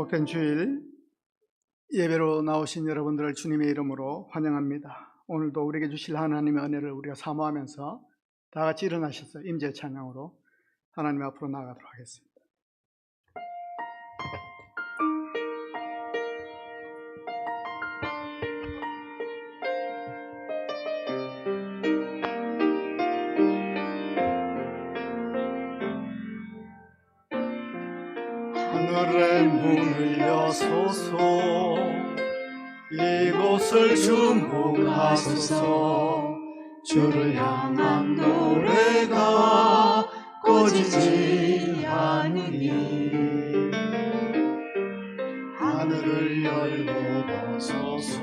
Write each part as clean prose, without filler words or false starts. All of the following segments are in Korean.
복된 주일 예배로 나오신 여러분들을 주님의 이름으로 환영합니다. 오늘도 우리에게 주실 하나님의 은혜를 우리가 사모하면서 다 같이 일어나셔서 임재 찬양으로 하나님 앞으로 나아가도록 하겠습니다. 하늘의 문을 여소서, 이곳을 주목하소서. 주를 향한 노래가 꺼지지 않으니 하늘을 열고 보소서.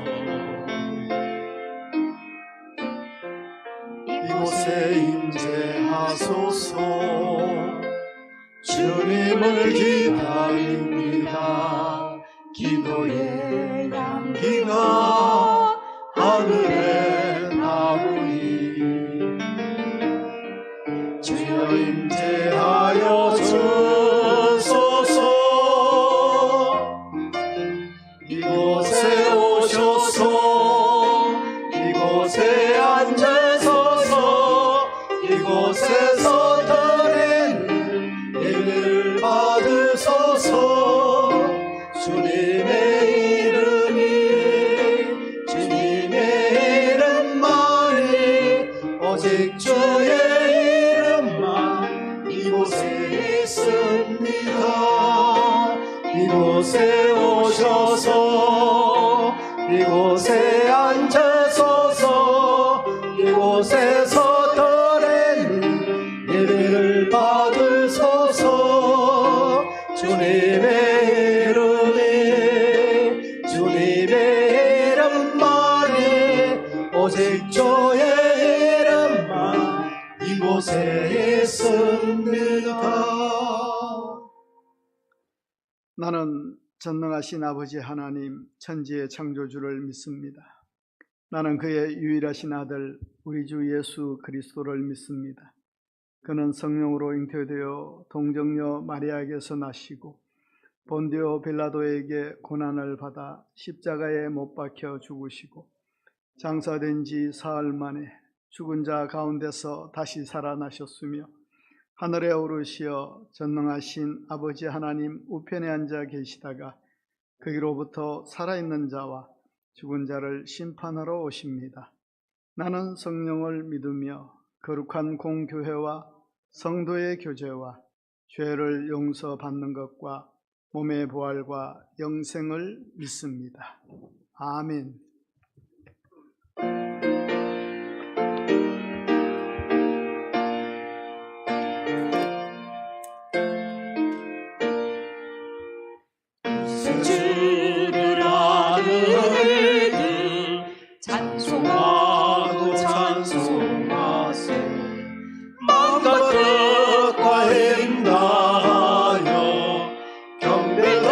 이곳에 임재하소서. 주님을 기다립니다. 기도의 향기가 하늘에 나오니 주여 임재하여 주소서. 이곳에 오셔서 이곳에 앉으소서. 이곳에서 예배를 받으소서. 주님의 이름이 주님의 이름만이 오직 주의 이름만 이곳에 있습니다. 이곳에 오셔서 이곳에 앉으소서. 이곳에서 예배를 받으소서. 주님의 이름이 주님의 이름만이 오직 주의 이름만 이곳에 있습니다. 나는 전능하신 아버지 하나님 천지의 창조주를 믿습니다. 나는 그의 유일하신 아들 우리 주 예수 그리스도를 믿습니다. 그는 성령으로 잉태되어 동정녀 마리아에게서 나시고 본디오 빌라도에게 고난을 받아 십자가에 못 박혀 죽으시고 장사된 지 사흘 만에 죽은 자 가운데서 다시 살아나셨으며 하늘에 오르시어 전능하신 아버지 하나님 우편에 앉아 계시다가 거기로부터 살아있는 자와 죽은 자를 심판하러 오십니다. 나는 성령을 믿으며 거룩한 공교회와 성도의 교제와 죄를 용서받는 것과 몸의 부활과 영생을 믿습니다. 아멘. 주를 아는 이들 찬송하고 찬송하세. 마음과 뜻과 힘 다하여 경배드리세.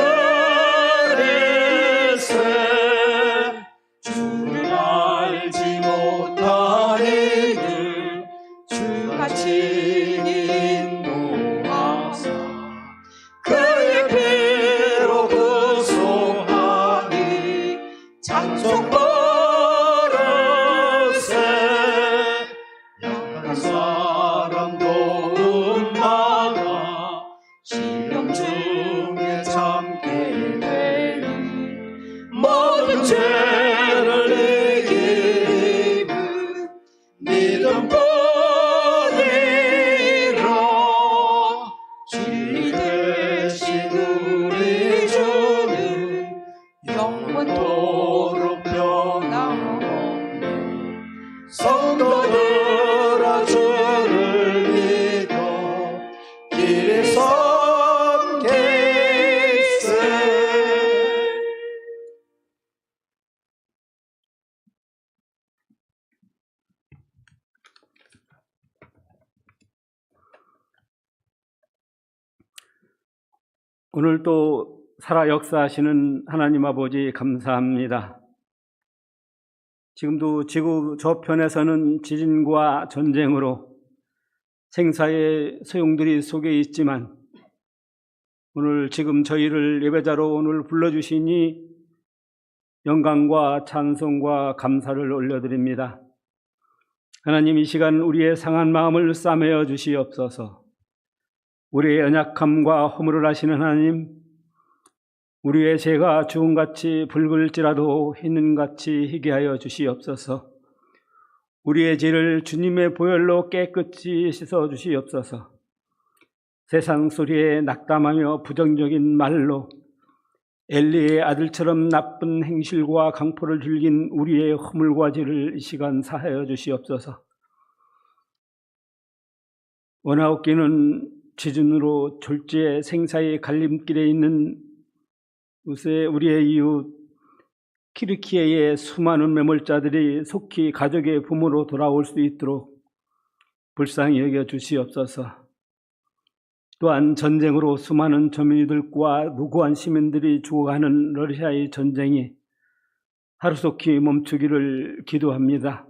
주를 알지 못한 이들 주같이 인도하사 그의 피로 구속하니 찬송 버릇세. 약한 사람 도움 받아 시험 중에 참게 되니 모든 죄를 이기는 믿음뿐이라. 진리 대신 우리 주는 영원토록 변함없네. 성도들아 주를 믿어 길에 섬기세. 오늘도 살아 역사하시는 하나님 아버지 감사합니다. 지금도 지구 저편에서는 지진과 전쟁으로 생사의 소용돌이 속에 있지만 오늘 지금 저희를 예배자로 오늘 불러주시니 영광과 찬송과 감사를 올려드립니다. 하나님, 이 시간 우리의 상한 마음을 싸매어 주시옵소서. 우리의 연약함과 허물을 아시는 하나님, 우리의 죄가 주홍같이 붉을지라도 흰같이 희게 하여 주시옵소서. 우리의 죄를 주님의 보혈로 깨끗이 씻어 주시옵소서. 세상 소리에 낙담하며 부정적인 말로 엘리의 아들처럼 나쁜 행실과 강포를 즐긴 우리의 허물과 죄를 이 시간 사하여 주시옵소서. 원하옵기는 지준으로 졸지에 생사의 갈림길에 있는 요새 우리의 이웃 키르키예의 수많은 매몰자들이 속히 가족의 부모로 돌아올 수 있도록 불쌍히 여겨 주시옵소서. 또한 전쟁으로 수많은 저민이들과 무고한 시민들이 죽어가는 러시아의 전쟁이 하루속히 멈추기를 기도합니다.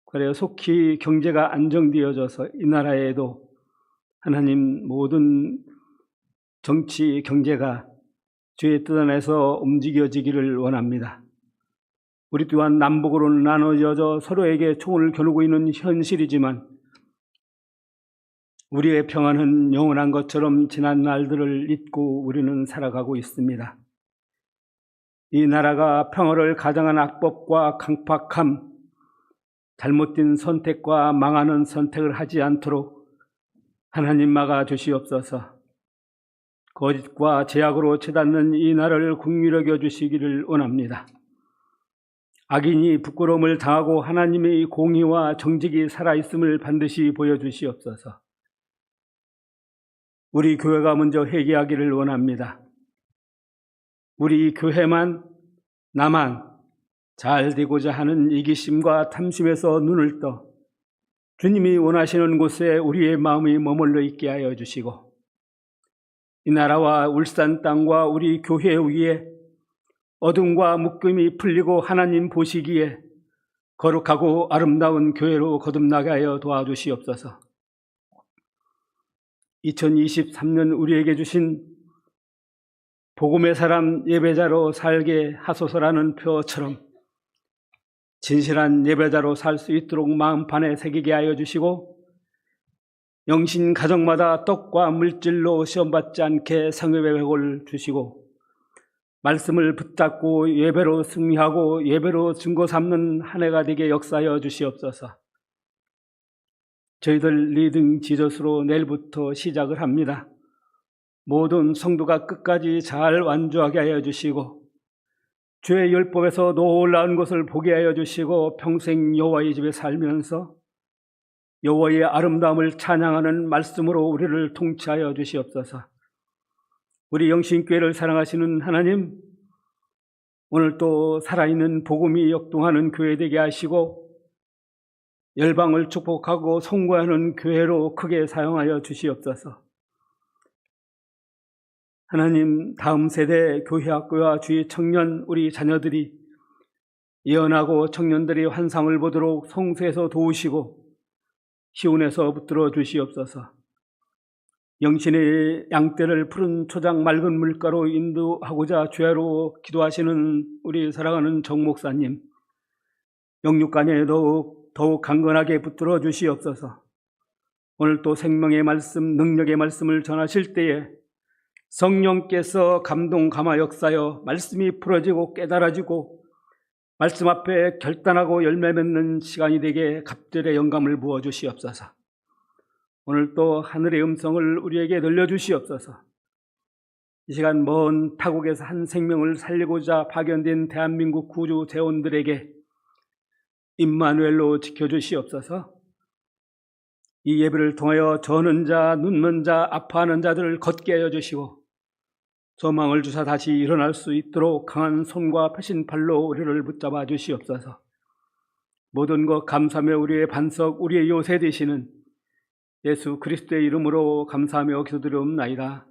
그래야 속히 경제가 안정되어져서 이 나라에도 하나님 모든 정치, 경제가 주의 뜻 안에서 움직여지기를 원합니다. 우리 또한 남북으로 나눠져 서로에게 총을 겨누고 있는 현실이지만 우리의 평안은 영원한 것처럼 지난 날들을 잊고 우리는 살아가고 있습니다. 이 나라가 평화를 가장한 악법과 강팍함, 잘못된 선택과 망하는 선택을 하지 않도록 하나님 막아 주시옵소서. 거짓과 제약으로 채닫는 이 나라를 긍휼히 여겨 주시기를 원합니다. 악인이 부끄러움을 당하고 하나님의 공의와 정직이 살아있음을 반드시 보여주시옵소서. 우리 교회가 먼저 회개하기를 원합니다. 우리 교회만, 나만 잘 되고자 하는 이기심과 탐심에서 눈을 떠 주님이 원하시는 곳에 우리의 마음이 머물러 있게 하여 주시고, 이 나라와 울산 땅과 우리 교회 위에 어둠과 묶임이 풀리고 하나님 보시기에 거룩하고 아름다운 교회로 거듭나게 하여 도와주시옵소서. 2023년 우리에게 주신 복음의 사람 예배자로 살게 하소서라는 표처럼 진실한 예배자로 살 수 있도록 마음판에 새기게 하여 주시고, 영신 가정마다 떡과 물질로 시험받지 않게 성읍의 회복을 주시고, 말씀을 붙잡고 예배로 승리하고 예배로 증거 삼는 한 해가 되게 역사하여 주시옵소서. 저희들 리딩 지저스로 내일부터 시작을 합니다. 모든 성도가 끝까지 잘 완주하게 하여 주시고, 주의 율법에서 놀라운 것을 보게 하여 주시고, 평생 여호와의 집에 살면서 여호와의 아름다움을 찬양하는 말씀으로 우리를 통치하여 주시옵소서. 우리 영신교회를 사랑하시는 하나님, 오늘 또 살아있는 복음이 역동하는 교회 되게 하시고 열방을 축복하고 송구하는 교회로 크게 사용하여 주시옵소서. 하나님, 다음 세대 교회학교와 주의 청년 우리 자녀들이 예언하고 청년들이 환상을 보도록 성수에서 도우시고 시온에서 붙들어 주시옵소서. 영신의 양떼를 푸른 초장 맑은 물가로 인도하고자 주야로 기도하시는 우리 사랑하는 정 목사님, 영육간에 더욱 강건하게 붙들어 주시옵소서. 오늘 또 생명의 말씀, 능력의 말씀을 전하실 때에 성령께서 감동 감화 역사여 말씀이 풀어지고 깨달아지고 말씀 앞에 결단하고 열매 맺는 시간이 되게 갑절의 영감을 부어 주시옵소서. 오늘 또 하늘의 음성을 우리에게 들려주시옵소서. 이 시간 먼 타국에서 한 생명을 살리고자 파견된 대한민국 구주 대원들에게 임마누엘로 지켜주시옵소서. 이 예배를 통하여 저는 자, 눕는 자, 아파하는 자들을 걷게 하여 주시고 소망을 주사 다시 일어날 수 있도록 강한 손과 펴신 팔로 우리를 붙잡아 주시옵소서. 모든 것 감사하며 우리의 반석, 우리의 요새 되시는 예수 그리스도의 이름으로 감사하며 기도드리옵나이다.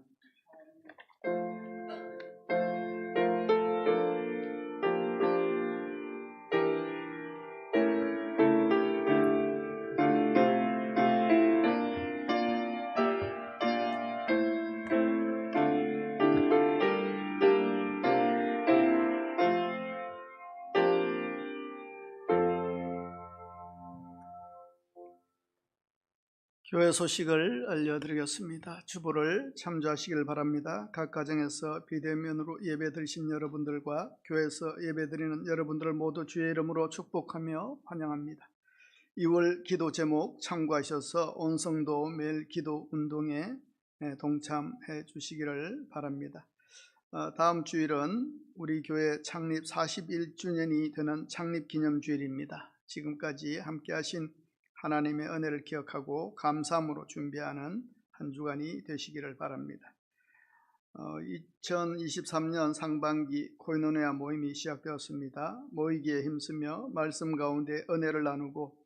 교회 소식을 알려드리겠습니다. 주보를 참조하시길 바랍니다. 각 가정에서 비대면으로 예배드리신 여러분들과 교회에서 예배드리는 여러분들을 모두 주의 이름으로 축복하며 환영합니다. 2월 기도 제목 참고하셔서 온 성도 매일 기도 운동에 동참해 주시기를 바랍니다. 다음 주일은 우리 교회 창립 41주년이 되는 창립기념주일입니다. 지금까지 함께하신 하나님의 은혜를 기억하고 감사함으로 준비하는 한 주간이 되시기를 바랍니다. 2023년 상반기 코이노니아 모임이 시작되었습니다. 모이기에 힘쓰며 말씀 가운데 은혜를 나누고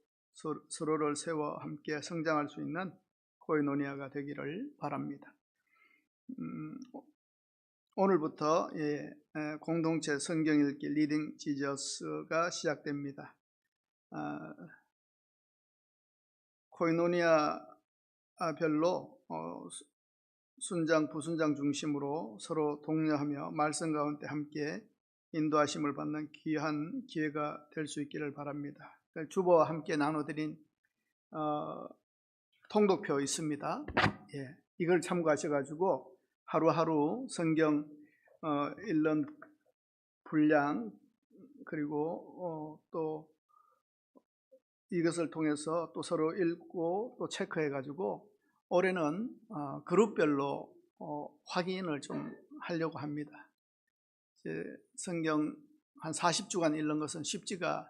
서로를 세워 함께 성장할 수 있는 코이노니아가 되기를 바랍니다. 오늘부터 공동체 성경 읽기 리딩 지저스가 시작됩니다. 코이노니아별로 순장, 부순장 중심으로 서로 독려하며 말씀 가운데 함께 인도하심을 받는 귀한 기회가 될 수 있기를 바랍니다. 주보와 함께 나눠드린 통독표 있습니다. 이걸 참고하셔가지고 하루하루 성경 읽는 분량 그리고 또 이것을 통해서 또 서로 읽고 또 체크해가지고 올해는 그룹별로 확인을 좀 하려고 합니다. 이제 성경 한 40주간 읽는 것은 쉽지가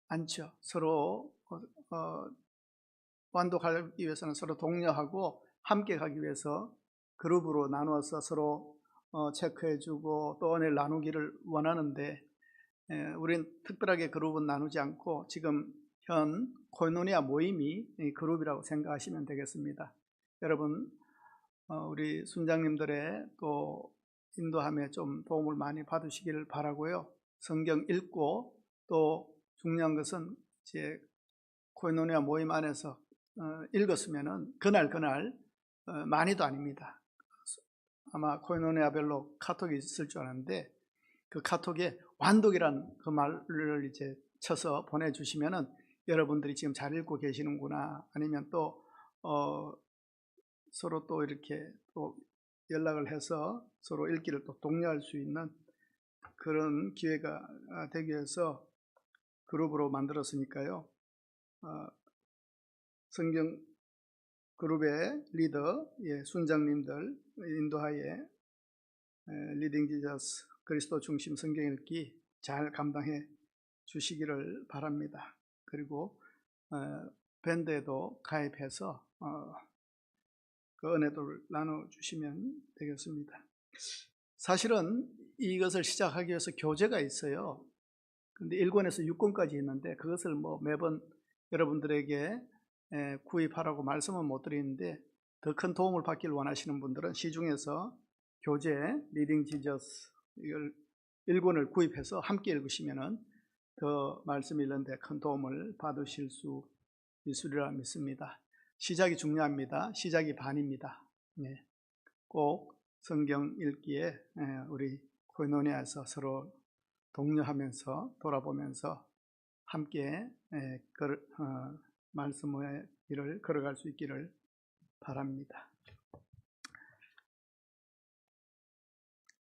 않죠. 서로 완독하기 위해서는 서로 독려하고 함께 가기 위해서 그룹으로 나누어서 서로 체크해주고 또 은혜를 나누기를 원하는데 우린 특별하게 그룹은 나누지 않고 지금 현 코이노니아 모임이 그룹이라고 생각하시면 되겠습니다. 여러분 우리 순장님들의 또 인도함에 좀 도움을 많이 받으시기를 바라고요. 성경 읽고 또 중요한 것은 이제 코이노니아 모임 안에서 읽었으면은 그날 많이도 아닙니다. 아마 코이노니아별로 카톡이 있을 줄 아는데 그 카톡에 완독이란 그 말을 이제 쳐서 보내주시면은 여러분들이 지금 잘 읽고 계시는구나, 아니면 또 서로 또 이렇게 또 연락을 해서 서로 읽기를 또 독려할 수 있는 그런 기회가 되기 위해서 그룹으로 만들었으니까요. 성경 그룹의 리더, 순장님들 인도하에 리딩 지저스 그리스도 중심 성경 읽기 잘 감당해 주시기를 바랍니다. 그리고 밴드에도 가입해서 그 은혜도를 나눠주시면 되겠습니다. 사실은 이것을 시작하기 위해서 교재가 있어요. 근데 1권에서 6권까지 있는데 그것을 뭐 매번 여러분들에게 구입하라고 말씀은 못 드리는데 더 큰 도움을 받기를 원하시는 분들은 시중에서 교재 리딩 지저스 이걸 1권을 구입해서 함께 읽으시면은 더 말씀 읽는 데 큰 도움을 받으실 수 있으리라 믿습니다. 시작이 중요합니다. 시작이 반입니다. 꼭 성경 읽기에 우리 코이노니아에서 서로 독려하면서 돌아보면서 함께 말씀의 길을 걸어갈 수 있기를 바랍니다.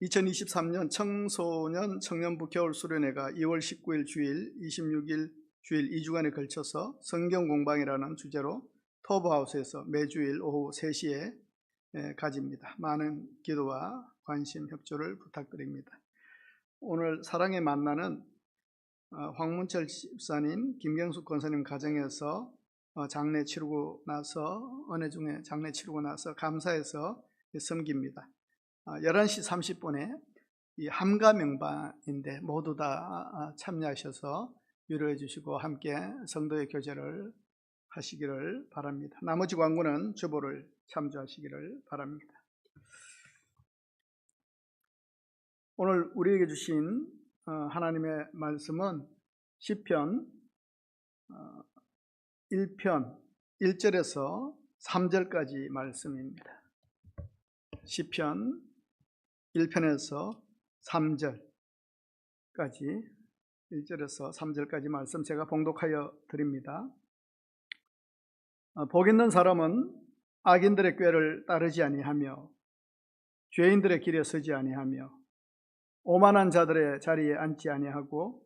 2023년 청소년 청년부 겨울수련회가 2월 19일 주일, 26일 주일 2주간에 걸쳐서 성경 공방이라는 주제로 토브하우스에서 매주일 오후 3시에 가집니다. 많은 기도와 관심 협조를 부탁드립니다. 오늘 사랑의 만나는 황문철 집사님, 김경숙 권사님 가정에서 장례 치르고 나서 은혜 중에 장례 치르고 나서 감사해서 섬깁니다. 11시 30분에 이 함가 명반인데 모두 다 참여하셔서 위로해 주시고 함께 성도의 교제를 하시기를 바랍니다. 나머지 광고는 주보를 참조하시기를 바랍니다. 오늘 우리에게 주신 하나님의 말씀은 시편 1편 1절에서 3절까지 말씀입니다. 시편 1편에서 3절까지 1절에서 3절까지 말씀 제가 봉독하여 드립니다. 복 있는 사람은 악인들의 꾀를 따르지 아니하며 죄인들의 길에 서지 아니하며 오만한 자들의 자리에 앉지 아니하고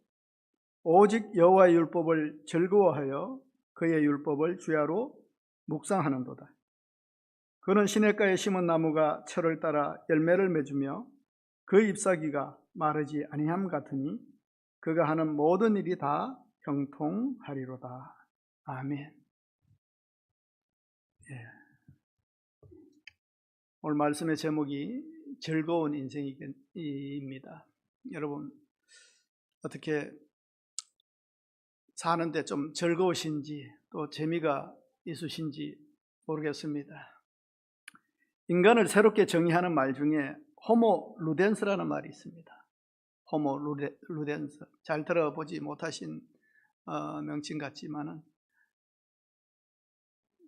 오직 여호와의 율법을 즐거워하여 그의 율법을 주야로 묵상하는도다. 그는 시냇가에 심은 나무가 철을 따라 열매를 맺으며 그 잎사귀가 마르지 아니함 같으니 그가 하는 모든 일이 다 형통하리로다. 아멘. 오늘 말씀의 제목이 즐거운 인생입니다. 여러분 어떻게 사는데 좀 즐거우신지 또 재미가 있으신지 모르겠습니다. 인간을 새롭게 정의하는 말 중에 호모 루덴스라는 말이 있습니다. 호모 루덴스, 잘 들어보지 못하신 명칭 같지만은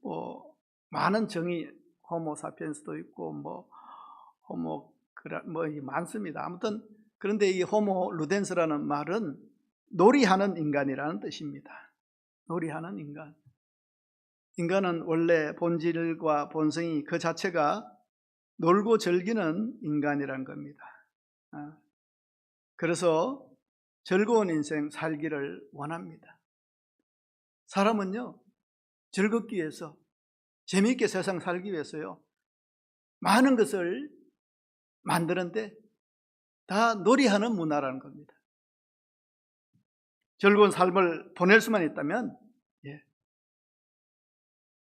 뭐 많은 정의, 호모 사피엔스도 있고 뭐 많습니다. 아무튼 그런데 이 호모 루덴스라는 말은 놀이하는 인간이라는 뜻입니다. 놀이하는 인간. 인간은 원래 본질과 본성이 그 자체가 놀고 즐기는 인간이란 겁니다. 그래서 즐거운 인생 살기를 원합니다. 사람은요, 즐겁기 위해서, 재미있게 세상 살기 위해서요, 많은 것을 만드는데 다 놀이하는 문화라는 겁니다. 즐거운 삶을 보낼 수만 있다면,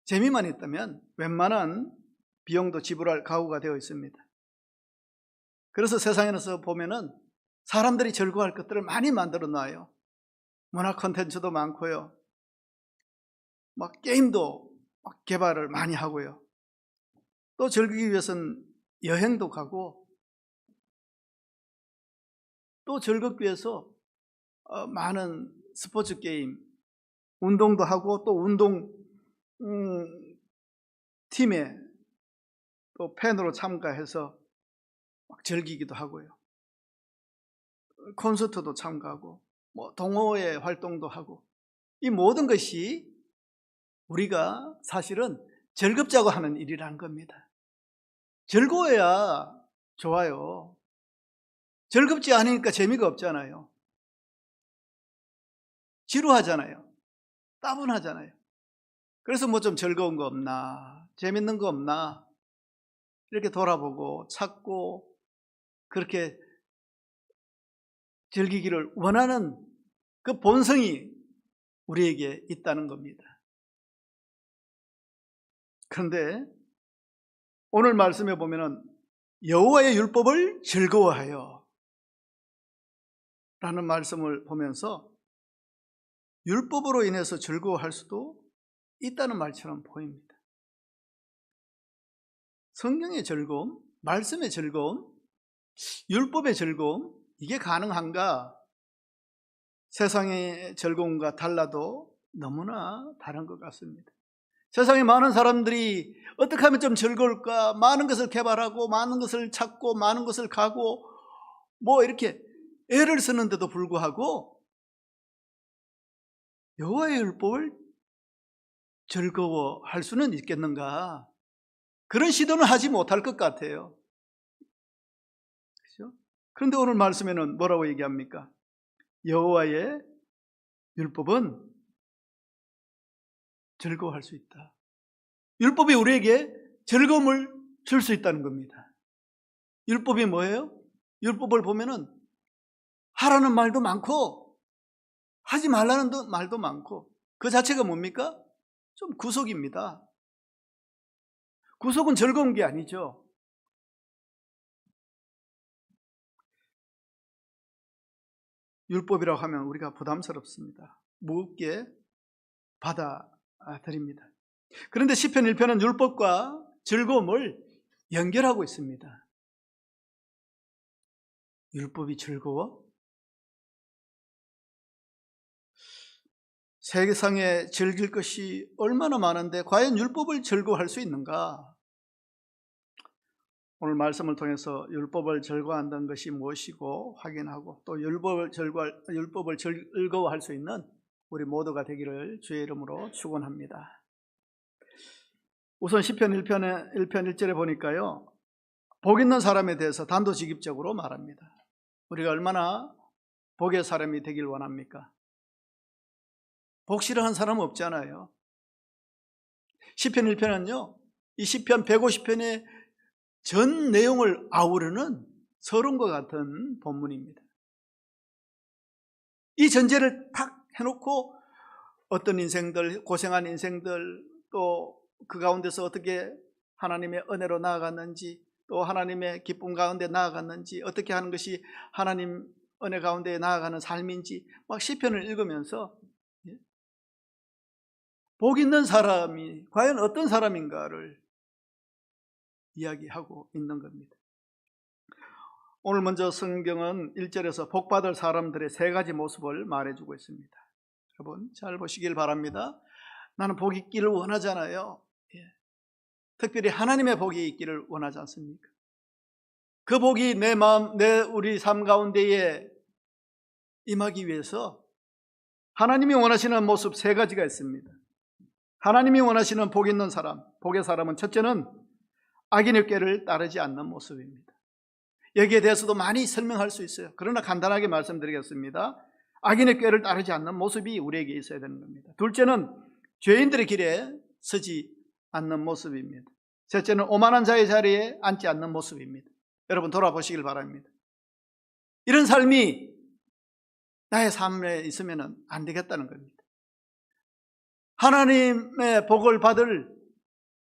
재미만 있다면 웬만한 비용도 지불할 각오가 되어 있습니다. 그래서 세상에서 보면은 사람들이 즐거워할 것들을 많이 만들어 놔요. 문화 콘텐츠도 많고요. 막 게임도 막 개발을 많이 하고요. 또 즐기기 위해서는 여행도 가고 또 즐겁기 위해서 많은 스포츠 게임, 운동도 하고 또 운동 팀에 또 팬으로 참가해서 막 즐기기도 하고요. 콘서트도 참가하고 뭐 동호회 활동도 하고 이 모든 것이 우리가 사실은 즐겁자고 하는 일이라는 겁니다. 즐거워야 좋아요. 즐겁지 않으니까 재미가 없잖아요. 지루하잖아요. 따분하잖아요. 그래서 뭐 좀 즐거운 거 없나, 재밌는 거 없나 이렇게 돌아보고 찾고 그렇게 즐기기를 원하는 그 본성이 우리에게 있다는 겁니다. 그런데 오늘 말씀에 보면은 여호와의 율법을 즐거워하여 라는 말씀을 보면서 율법으로 인해서 즐거워할 수도 있다는 말처럼 보입니다. 성경의 즐거움, 말씀의 즐거움, 율법의 즐거움, 이게 가능한가? 세상의 즐거움과 달라도 너무나 다른 것 같습니다. 세상에 많은 사람들이 어떻게 하면 좀 즐거울까? 많은 것을 개발하고 많은 것을 찾고 많은 것을 가고 뭐 이렇게 애를 쓰는데도 불구하고 여호와의 율법을 즐거워할 수는 있겠는가? 그런 시도는 하지 못할 것 같아요. 그렇죠? 그런데 오늘 말씀에는 뭐라고 얘기합니까? 여호와의 율법은 즐거워할 수 있다. 율법이 우리에게 즐거움을 줄 수 있다는 겁니다. 율법이 뭐예요? 율법을 보면은 하라는 말도 많고 하지 말라는 말도 많고 그 자체가 뭡니까? 좀 구속입니다. 구속은 즐거운 게 아니죠. 율법이라고 하면 우리가 부담스럽습니다. 무겁게 받아들입니다. 그런데 시편 1편은 율법과 즐거움을 연결하고 있습니다. 율법이 즐거워? 세상에 즐길 것이 얼마나 많은데 과연 율법을 즐거워할 수 있는가? 오늘 말씀을 통해서 율법을 즐거워한다는 것이 무엇이고 확인하고 또 율법을 즐거워할 수 있는 우리 모두가 되기를 주의 이름으로 축원합니다. 우선 시편 1편 1절에 보니까요, 복 있는 사람에 대해서 단도직입적으로 말합니다. 우리가 얼마나 복의 사람이 되길 원합니까? 복 싫어하는 사람은 없잖아요. 시편 1편은요, 이 시편 150편의 전 내용을 아우르는 서론과 같은 본문입니다. 이 전제를 탁 해놓고 어떤 인생들, 고생한 인생들, 또 그 가운데서 어떻게 하나님의 은혜로 나아갔는지, 또 하나님의 기쁨 가운데 나아갔는지, 어떻게 하는 것이 하나님 은혜 가운데 나아가는 삶인지 막 시편을 읽으면서 복 있는 사람이 과연 어떤 사람인가를 이야기하고 있는 겁니다. 오늘 먼저 성경은 1절에서 복받을 사람들의 세 가지 모습을 말해주고 있습니다. 여러분 잘 보시길 바랍니다. 나는 복이 있기를 원하잖아요. 특별히 하나님의 복이 있기를 원하지 않습니까? 그 복이 내 마음, 우리 삶 가운데에 임하기 위해서 하나님이 원하시는 모습 세 가지가 있습니다. 하나님이 원하시는 복 있는 사람, 복의 사람은 첫째는 악인의 꾀를 따르지 않는 모습입니다. 여기에 대해서도 많이 설명할 수 있어요. 그러나 간단하게 말씀드리겠습니다. 악인의 꾀를 따르지 않는 모습이 우리에게 있어야 되는 겁니다. 둘째는 죄인들의 길에 서지 않는 모습입니다. 셋째는 오만한 자의 자리에 앉지 않는 모습입니다. 여러분 돌아보시길 바랍니다. 이런 삶이 나의 삶에 있으면 안 되겠다는 겁니다. 하나님의 복을 받을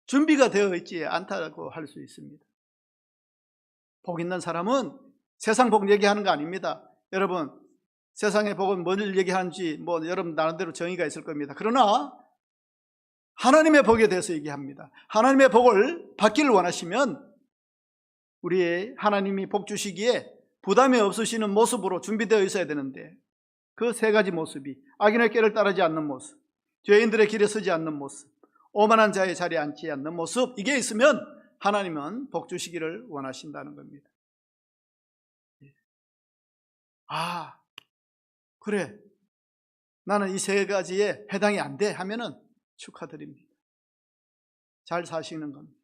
준비가 되어 있지 않다고 할 수 있습니다. 복 있는 사람은 세상 복 얘기하는 거 아닙니다. 여러분 세상의 복은 뭘 얘기하는지 여러분 나름대로 정의가 있을 겁니다. 그러나 하나님의 복에 대해서 얘기합니다. 하나님의 복을 받기를 원하시면 우리의 하나님이 복 주시기에 부담이 없으시는 모습으로 준비되어 있어야 되는데 그 세 가지 모습이 악인의 꾀를 따르지 않는 모습, 죄인들의 길에 서지 않는 모습, 오만한 자의 자리에 앉지 않는 모습, 이게 있으면 하나님은 복 주시기를 원하신다는 겁니다. 아, 그래, 나는 이 세 가지에 해당이 안 돼 하면은 축하드립니다. 잘 사시는 겁니다.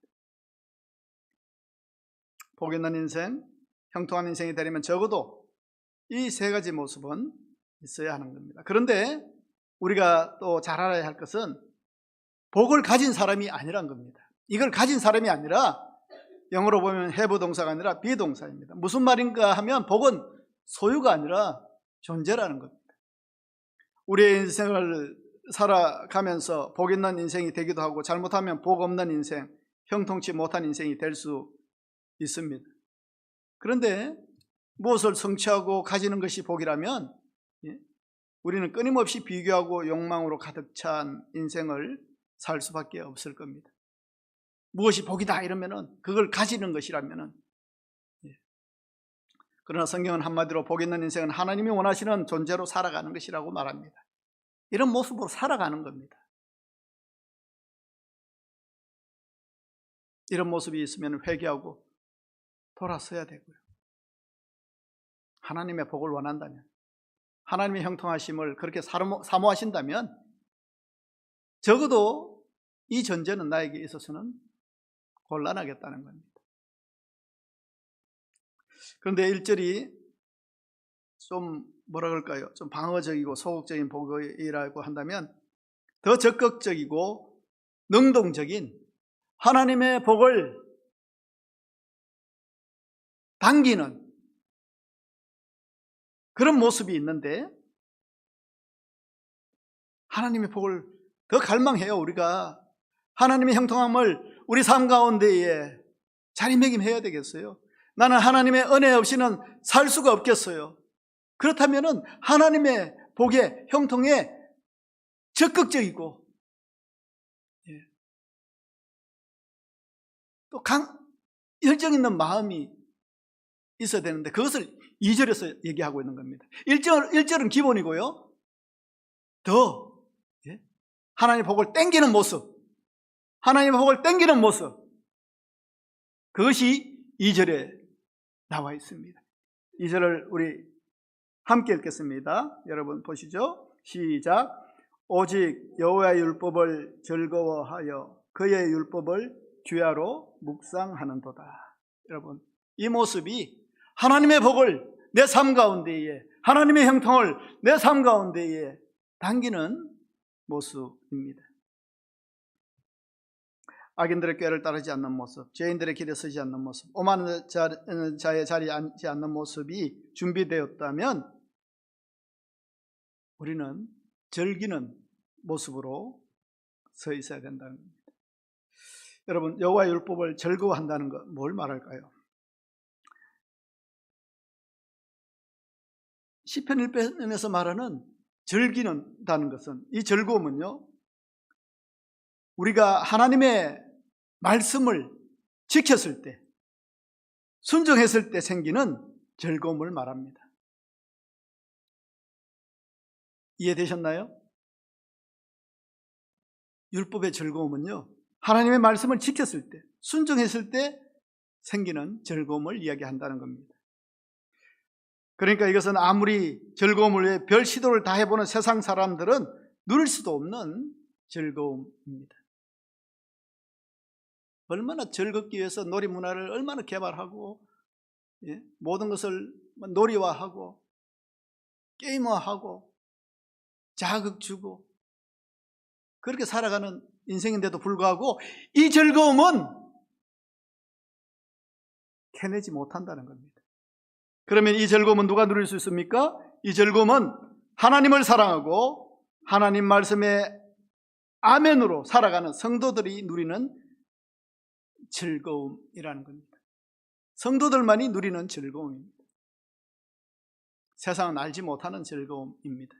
복 있는 인생, 형통한 인생이 되려면 적어도 이 세 가지 모습은 있어야 하는 겁니다. 그런데 우리가 또 잘 알아야 할 것은 복을 가진 사람이 아니란 겁니다. 이걸 가진 사람이 아니라 영어로 보면 have 동사가 아니라 be 동사입니다. 무슨 말인가 하면 복은 소유가 아니라 존재라는 겁니다. 우리의 인생을 살아가면서 복 있는 인생이 되기도 하고 잘못하면 복 없는 인생, 형통치 못한 인생이 될 수 있습니다. 그런데 무엇을 성취하고 가지는 것이 복이라면 우리는 끊임없이 비교하고 욕망으로 가득 찬 인생을 살 수밖에 없을 겁니다. 무엇이 복이다 이러면은 그걸 가지는 것이라면은 그러나 성경은 한마디로 복 있는 인생은 하나님이 원하시는 존재로 살아가는 것이라고 말합니다. 이런 모습으로 살아가는 겁니다. 이런 모습이 있으면 회개하고 돌아서야 되고요. 하나님의 복을 원한다면, 하나님의 형통하심을 그렇게 사모하신다면 적어도 이 전제는 나에게 있어서는 곤란하겠다는 겁니다. 그런데 1절이 좀 뭐라 그럴까요? 좀 방어적이고 소극적인 복이라고 한다면 더 적극적이고 능동적인 하나님의 복을 당기는 그런 모습이 있는데 하나님의 복을 더 갈망해요. 우리가 하나님의 형통함을 우리 삶 가운데에 자리매김해야 되겠어요. 나는 하나님의 은혜 없이는 살 수가 없겠어요. 그렇다면 하나님의 복의 형통에 적극적이고 또 열정 있는 마음이 있어야 되는데 그것을 2절에서 얘기하고 있는 겁니다. 1절은 기본이고요. 더 하나님의 복을 땡기는 모습, 하나님의 복을 땡기는 모습, 그것이 2절에 나와 있습니다. 2절을 우리 함께 읽겠습니다. 여러분 보시죠. 시작. 오직 여호와의 율법을 즐거워하여 그의 율법을 주야로 묵상하는도다. 여러분, 이 모습이 하나님의 복을 내 삶 가운데에, 하나님의 형통을 내 삶 가운데에 당기는 모습입니다. 악인들의 꾀를 따르지 않는 모습, 죄인들의 길에 서지 않는 모습, 오만한 자의 자리에 앉지 않는 모습이 준비되었다면 우리는 즐기는 모습으로 서 있어야 된다는 겁니다. 여러분, 여호와의 율법을 즐거워한다는 것 뭘 말할까요? 시편 1편에서 말하는 즐기는다는 것은, 이 즐거움은요, 우리가 하나님의 말씀을 지켰을 때, 순종했을 때 생기는 즐거움을 말합니다. 이해되셨나요? 율법의 즐거움은요, 하나님의 말씀을 지켰을 때, 순종했을 때 생기는 즐거움을 이야기한다는 겁니다. 그러니까 이것은 아무리 즐거움을 위해 별 시도를 다 해보는 세상 사람들은 누릴 수도 없는 즐거움입니다. 얼마나 즐겁기 위해서 놀이문화를 얼마나 개발하고, 모든 것을 놀이화하고 게임화하고 자극 주고 그렇게 살아가는 인생인데도 불구하고 이 즐거움은 캐내지 못한다는 겁니다. 그러면 이 즐거움은 누가 누릴 수 있습니까? 이 즐거움은 하나님을 사랑하고 하나님 말씀에 아멘으로 살아가는 성도들이 누리는 즐거움이라는 겁니다. 성도들만이 누리는 즐거움입니다. 세상은 알지 못하는 즐거움입니다.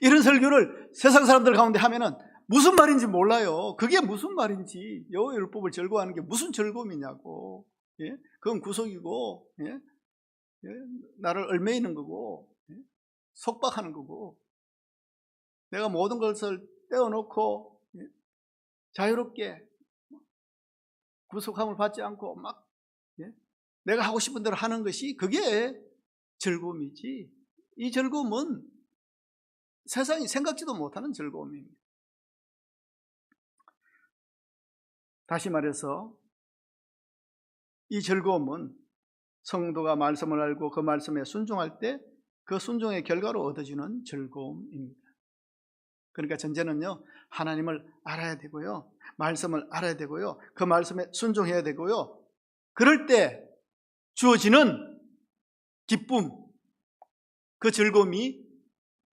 이런 설교를 세상 사람들 가운데 하면은 무슨 말인지 몰라요. 그게 무슨 말인지, 여호와의 율법을 즐거워하는 게 무슨 즐거움이냐고. 그건 구속이고, 나를 얽매이는 거고, 속박하는 거고, 내가 모든 것을 떼어놓고 자유롭게 구속함을 받지 않고 막 내가 하고 싶은 대로 하는 것이 그게 즐거움이지, 이 즐거움은 세상이 생각지도 못하는 즐거움입니다. 다시 말해서 이 즐거움은 성도가 말씀을 알고 그 말씀에 순종할 때 그 순종의 결과로 얻어지는 즐거움입니다. 그러니까 전제는요, 하나님을 알아야 되고요, 말씀을 알아야 되고요, 그 말씀에 순종해야 되고요, 그럴 때 주어지는 기쁨, 그 즐거움이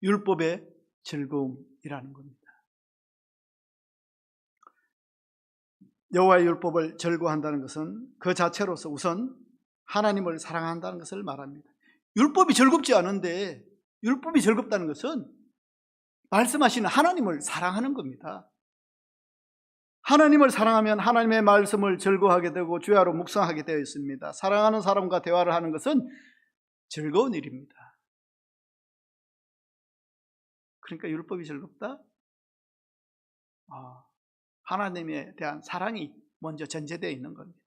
율법의 즐거움이라는 겁니다. 여호와의 율법을 즐거워한다는 것은 그 자체로서 우선 하나님을 사랑한다는 것을 말합니다. 율법이 즐겁지 않은데, 율법이 즐겁다는 것은 말씀하시는 하나님을 사랑하는 겁니다. 하나님을 사랑하면 하나님의 말씀을 즐거워하게 되고 주야로 묵상하게 되어 있습니다. 사랑하는 사람과 대화를 하는 것은 즐거운 일입니다. 그러니까 율법이 즐겁다? 하나님에 대한 사랑이 먼저 전제되어 있는 겁니다.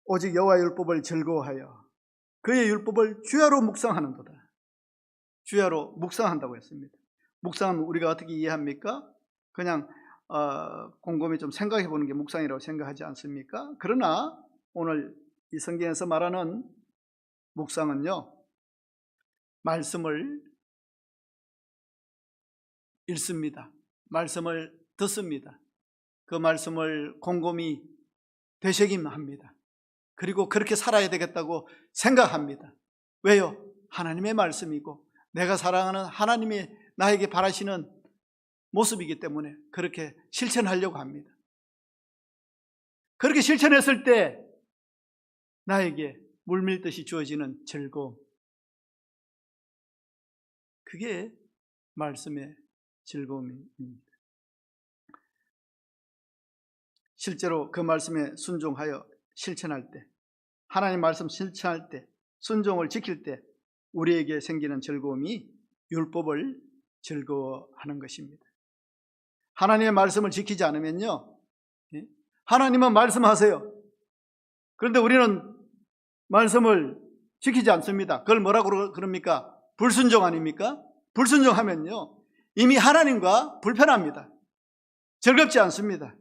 오직 여호와의 율법을 즐거워하여 그의 율법을 주야로 묵상하는도다. 주야로 묵상한다고 했습니다. 묵상은 우리가 어떻게 이해합니까? 그냥 곰곰이 좀 생각해 보는 게 묵상이라고 생각하지 않습니까? 그러나 오늘 이 성경에서 말하는 묵상은요, 말씀을 읽습니다. 말씀을 듣습니다. 그 말씀을 곰곰이 되새김합니다. 그리고 그렇게 살아야 되겠다고 생각합니다. 왜요? 하나님의 말씀이고 내가 사랑하는 하나님이 나에게 바라시는 모습이기 때문에 그렇게 실천하려고 합니다. 그렇게 실천했을 때 나에게 물밀듯이 주어지는 즐거움, 그게 말씀의 즐거움입니다. 실제로 그 말씀에 순종하여 실천할 때, 하나님 말씀 실천할 때, 순종을 지킬 때 우리에게 생기는 즐거움이 율법을 즐거워하는 것입니다. 하나님의 말씀을 지키지 않으면요, 하나님은 말씀하세요. 그런데 우리는 말씀을 지키지 않습니다. 그걸 뭐라고 그럽니까? 불순종 아닙니까? 불순종하면요 이미 하나님과 불편합니다. 즐겁지 않습니다.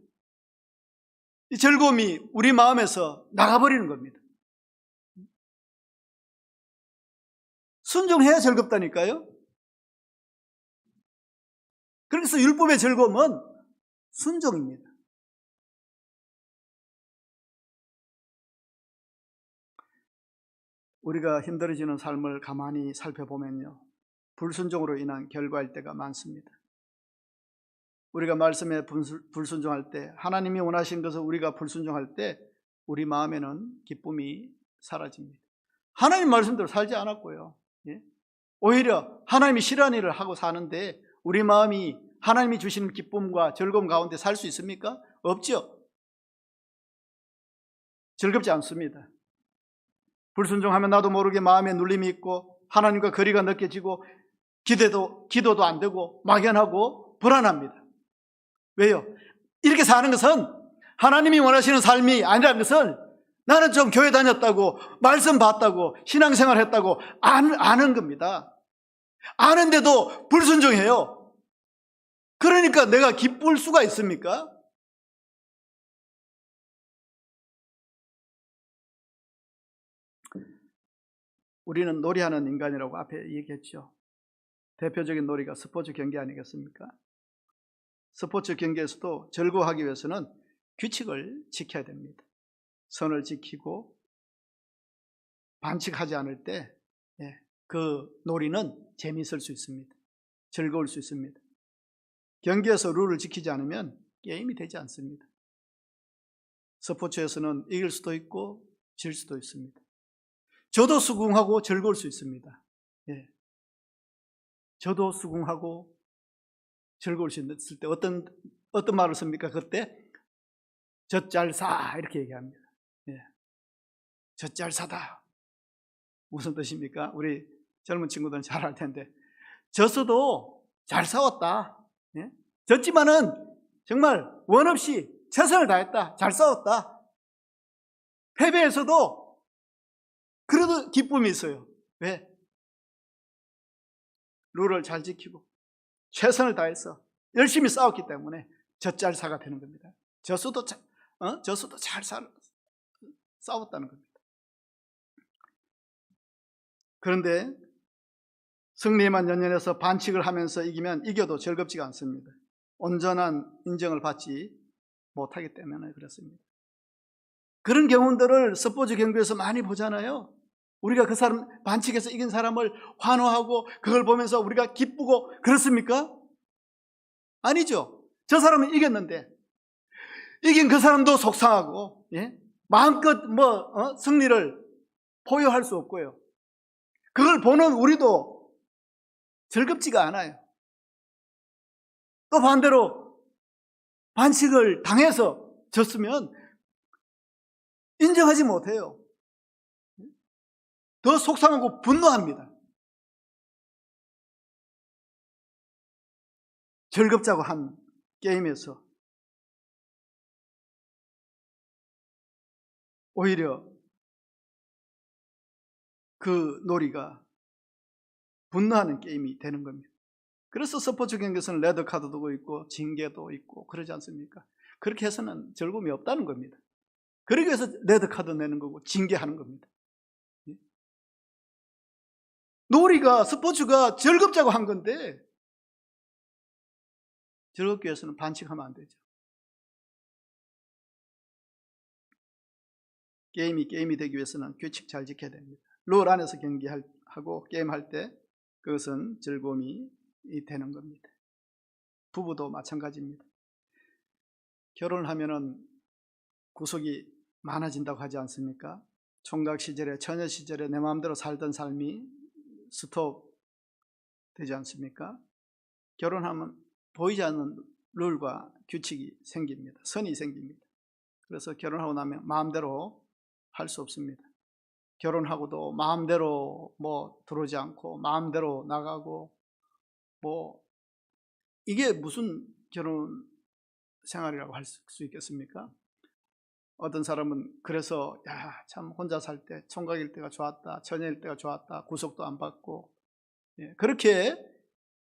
이 즐거움이 우리 마음에서 나가버리는 겁니다. 순종해야 즐겁다니까요. 그래서 율법의 즐거움은 순종입니다. 우리가 힘들어지는 삶을 가만히 살펴보면요 불순종으로 인한 결과일 때가 많습니다. 우리가 말씀에 불순종할 때, 하나님이 원하신 것을 우리가 불순종할 때 우리 마음에는 기쁨이 사라집니다. 하나님 말씀대로 살지 않았고요 오히려 하나님이 싫어하는 일을 하고 사는데 우리 마음이 하나님이 주시는 기쁨과 즐거움 가운데 살 수 있습니까? 없죠. 즐겁지 않습니다. 불순종하면 나도 모르게 마음에 눌림이 있고 하나님과 거리가 느껴지고 기도도 안 되고 막연하고 불안합니다. 왜요? 이렇게 사는 것은 하나님이 원하시는 삶이 아니라는 것을 나는 좀 교회 다녔다고 말씀 봤다고 신앙생활 했다고 아는 겁니다. 아는데도 불순종해요. 그러니까 내가 기쁠 수가 있습니까? 우리는 놀이하는 인간이라고 앞에 얘기했죠. 대표적인 놀이가 스포츠 경기 아니겠습니까? 스포츠 경기에서도 즐거워하기 위해서는 규칙을 지켜야 됩니다. 선을 지키고 반칙하지 않을 때 그 놀이는 재미있을 수 있습니다. 즐거울 수 있습니다. 경기에서 룰을 지키지 않으면 게임이 되지 않습니다. 스포츠에서는 이길 수도 있고 질 수도 있습니다. 저도 수긍하고 즐거울 수 있습니다. 저도 수긍하고 즐거울 수 있을 때 어떤 말을 씁니까? 그때 젖잘사 이렇게 얘기합니다. 젖잘사다 무슨 뜻입니까? 우리 젊은 친구들은 잘 알 텐데 졌어도 잘 싸웠다. 졌지만은 정말 원 없이 최선을 다했다. 잘 싸웠다. 패배에서도 그래도 기쁨이 있어요. 왜? 룰을 잘 지키고 최선을 다해서 열심히 싸웠기 때문에 젖잘사가 되는 겁니다. 졌어도 잘 싸웠다는 겁니다. 그런데 승리에만 연연해서 반칙을 하면서 이겨도 즐겁지가 않습니다. 온전한 인정을 받지 못하기 때문에 그렇습니다. 그런 경우들을 스포츠 경기에서 많이 보잖아요. 우리가 그 사람 반칙해서 이긴 사람을 환호하고 그걸 보면서 우리가 기쁘고 그렇습니까? 아니죠. 저 사람은 이겼는데 이긴 그 사람도 속상하고 마음껏 승리를 포효할 수 없고요. 그걸 보는 우리도 즐겁지가 않아요. 또 반대로 반칙을 당해서 졌으면 인정하지 못해요. 더 속상하고 분노합니다. 즐겁자고 한 게임에서 오히려 그 놀이가 분노하는 게임이 되는 겁니다. 그래서 스포츠 경기에서는 레드카드도 있고 징계도 있고 그러지 않습니까? 그렇게 해서는 즐거움이 없다는 겁니다. 그러기 위해서 레드카드 내는 거고 징계하는 겁니다. 놀이가 스포츠가 즐겁자고 한 건데 즐겁기 위해서는 반칙하면 안 되죠. 게임이 되기 위해서는 규칙 잘 지켜야 됩니다. 룰 안에서 경기하고 게임할 때 그것은 즐거움이 되는 겁니다. 부부도 마찬가지입니다. 결혼을 하면은 구속이 많아진다고 하지 않습니까? 총각 시절에 처녀 시절에 내 마음대로 살던 삶이 스톱 되지 않습니까? 결혼하면 보이지 않는 룰과 규칙이 생깁니다. 선이 생깁니다. 그래서 결혼하고 나면 마음대로 할 수 없습니다. 결혼하고도 마음대로 들어오지 않고 마음대로 나가고 이게 무슨 결혼 생활이라고 할 수 있겠습니까? 어떤 사람은 그래서 참 혼자 살 때 총각일 때가 좋았다, 처녀일 때가 좋았다, 구속도 안 받고 그렇게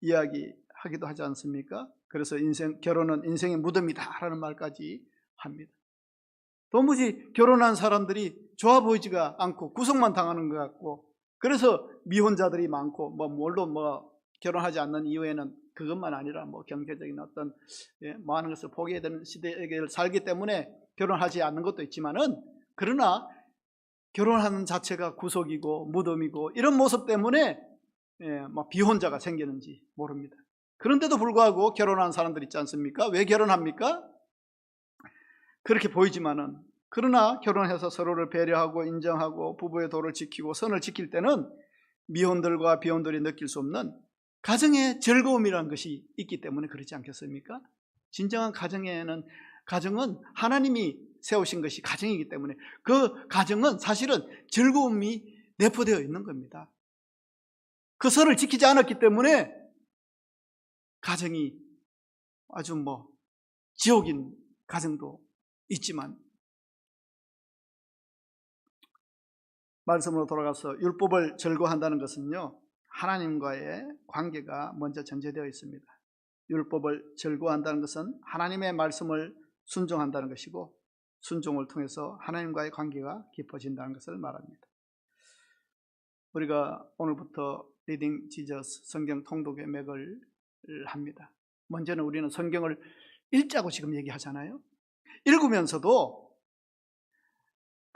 이야기하기도 하지 않습니까? 그래서 결혼은 인생의 무덤이다라는 말까지 합니다. 도무지 결혼한 사람들이 좋아 보이지가 않고 구속만 당하는 것 같고, 그래서 미혼자들이 많고, 물론 결혼하지 않는 이유에는 그것만 아니라 경제적인 어떤 많은 것을 포기해야 되는 시대에 살기 때문에 결혼하지 않는 것도 있지만은, 그러나 결혼하는 자체가 구속이고 무덤이고 이런 모습 때문에 비혼자가 생기는지 모릅니다. 그런데도 불구하고 결혼한 사람들 있지 않습니까? 왜 결혼합니까? 그렇게 보이지만은, 그러나 결혼해서 서로를 배려하고 인정하고 부부의 도를 지키고 선을 지킬 때는 미혼들과 비혼들이 느낄 수 없는 가정의 즐거움이라는 것이 있기 때문에 그렇지 않겠습니까? 진정한 가정은 하나님이 세우신 것이 가정이기 때문에 그 가정은 사실은 즐거움이 내포되어 있는 겁니다. 그 선을 지키지 않았기 때문에 가정이 아주 지옥인 가정도 있지만, 말씀으로 돌아가서 율법을 절거한다는 것은요, 하나님과의 관계가 먼저 전제되어 있습니다. 율법을 절거한다는 것은 하나님의 말씀을 순종한다는 것이고, 순종을 통해서 하나님과의 관계가 깊어진다는 것을 말합니다. 우리가 오늘부터 리딩 지저스 성경 통독의 맥을 합니다. 먼저는 우리는 성경을 읽자고 지금 얘기하잖아요. 읽으면서도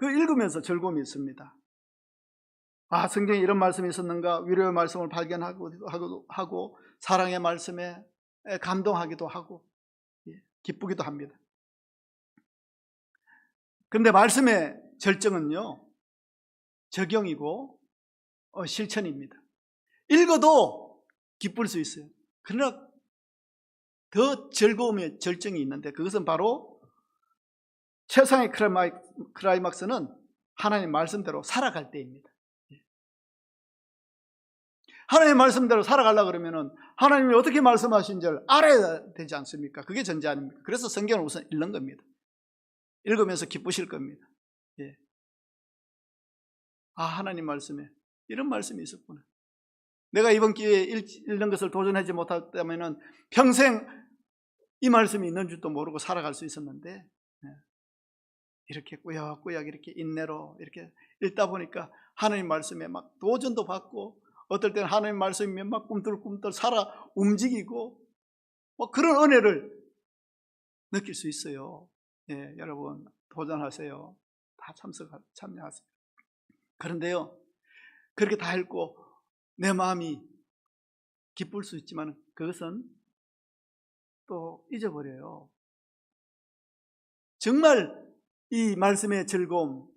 읽으면서 즐거움이 있습니다. 성경에 이런 말씀이 있었는가, 위로의 말씀을 발견하고 사랑의 말씀에 감동하기도 하고 기쁘기도 합니다. 그런데 말씀의 절정은요, 적용이고 실천입니다. 읽어도 기쁠 수 있어요. 그러나 더 즐거움의 절정이 있는데, 그것은 바로 최상의 클라이막스는 하나님 말씀대로 살아갈 때입니다. 하나님 말씀대로 살아가려고 그러면은 하나님이 어떻게 말씀하신 줄 알아야 되지 않습니까? 그게 전제 아닙니까? 그래서 성경을 우선 읽는 겁니다. 읽으면서 기쁘실 겁니다. 하나님 말씀에 이런 말씀이 있었구나. 내가 이번 기회에 읽는 것을 도전하지 못했다면은 평생 이 말씀이 있는 줄도 모르고 살아갈 수 있었는데, 이렇게 꾸역꾸역 이렇게 인내로 이렇게 읽다 보니까 하나님 말씀에 막 도전도 받고, 어떨 때는 하나님 말씀이 막 꿈틀꿈틀 살아 움직이고 그런 은혜를 느낄 수 있어요. 여러분 도전하세요. 다 참여하세요. 그런데요, 그렇게 다 읽고 내 마음이 기쁠 수 있지만 그것은 또 잊어버려요. 정말 이 말씀의 즐거움,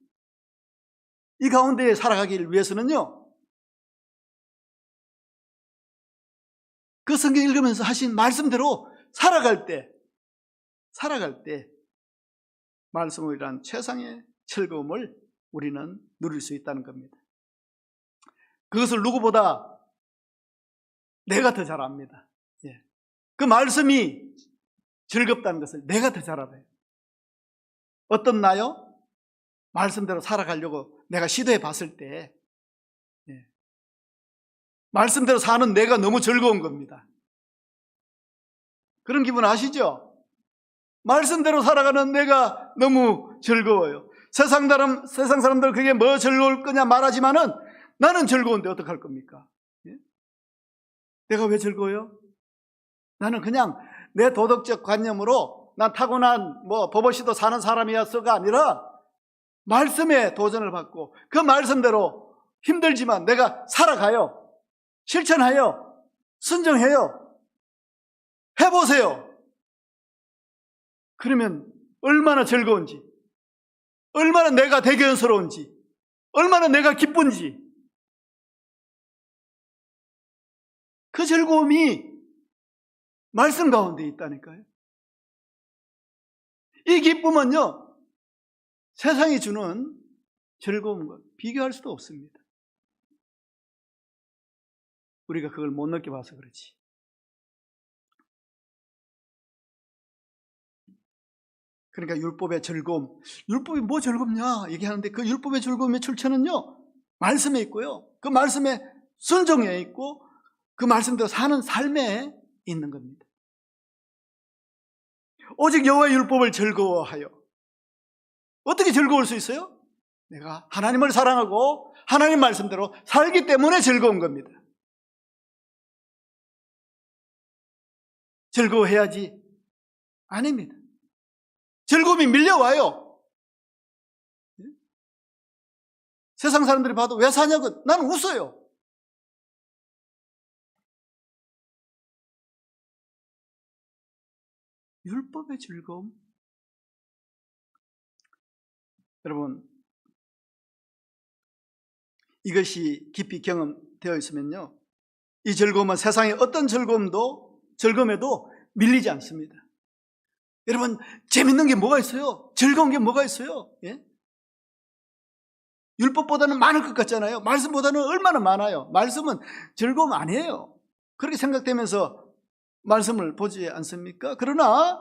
이 가운데 살아가기를 위해서는요, 그 성경 읽으면서 하신 말씀대로 살아갈 때 말씀이란 최상의 즐거움을 우리는 누릴 수 있다는 겁니다. 그것을 누구보다 내가 더 잘 압니다. 그 말씀이 즐겁다는 것을 내가 더 잘 알아요. 어떤 나요? 말씀대로 살아가려고 내가 시도해 봤을 때 말씀대로 사는 내가 너무 즐거운 겁니다. 그런 기분 아시죠? 말씀대로 살아가는 내가 너무 즐거워요. 세상 사람들 그게 뭐 즐거울 거냐 말하지만은 나는 즐거운데 어떡할 겁니까? 내가 왜 즐거워요? 나는 그냥 내 도덕적 관념으로 난 타고난 버버시도 사는 사람이었어가 아니라 말씀에 도전을 받고 그 말씀대로 힘들지만 내가 살아가요. 실천해요. 순종해요. 해보세요. 그러면 얼마나 즐거운지, 얼마나 내가 대견스러운지, 얼마나 내가 기쁜지, 그 즐거움이 말씀 가운데 있다니까요. 이 기쁨은요, 세상이 주는 즐거움과 비교할 수도 없습니다. 우리가 그걸 못 느껴봐서 그렇지. 그러니까 율법의 즐거움, 율법이 뭐 즐겁냐 얘기하는데 그 율법의 즐거움의 출처는요, 말씀에 있고요, 그 말씀에 순종에 있고 그 말씀대로 사는 삶에 있는 겁니다. 오직 여호와의 율법을 즐거워하여. 어떻게 즐거울 수 있어요? 내가 하나님을 사랑하고 하나님 말씀대로 살기 때문에 즐거운 겁니다. 즐거워해야지? 아닙니다. 즐거움이 밀려와요. 세상 사람들이 봐도 왜 사냐고 나는 웃어요. 율법의 즐거움. 여러분, 이것이 깊이 경험되어 있으면요, 이 즐거움은 세상의 어떤 즐거움에도 밀리지 않습니다. 여러분, 재밌는 게 뭐가 있어요? 즐거운 게 뭐가 있어요? 예? 율법보다는 많을 것 같잖아요. 말씀보다는 얼마나 많아요. 말씀은 즐거움 아니에요. 그렇게 생각되면서 말씀을 보지 않습니까? 그러나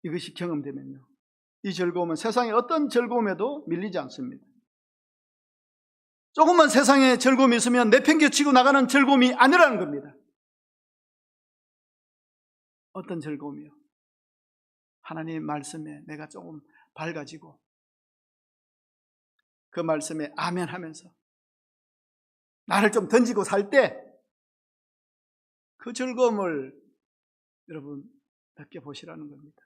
이것이 경험되면요, 이 즐거움은 세상의 어떤 즐거움에도 밀리지 않습니다. 조금만 세상에 즐거움이 있으면 내팽개치고 나가는 즐거움이 아니라는 겁니다. 어떤 즐거움이요? 하나님 말씀에 내가 조금 밝아지고 그 말씀에 아멘 하면서 나를 좀 던지고 살 때 그 즐거움을 여러분 느껴보시라는 겁니다.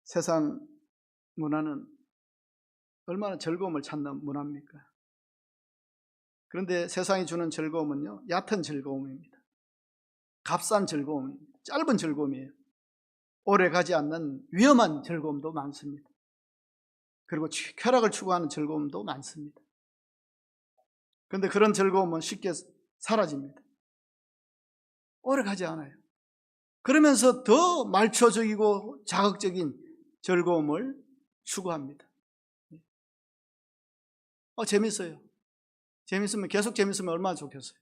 세상 문화는 얼마나 즐거움을 찾는 문화입니까? 그런데 세상이 주는 즐거움은요, 얕은 즐거움입니다. 값싼 즐거움입니다. 짧은 즐거움이에요. 오래 가지 않는 위험한 즐거움도 많습니다. 그리고 쾌락을 추구하는 즐거움도 많습니다. 그런데 그런 즐거움은 쉽게 사라집니다. 오래 가지 않아요. 그러면서 더 말초적이고 자극적인 즐거움을 추구합니다. 재밌어요. 재밌으면, 계속 재밌으면 얼마나 좋겠어요.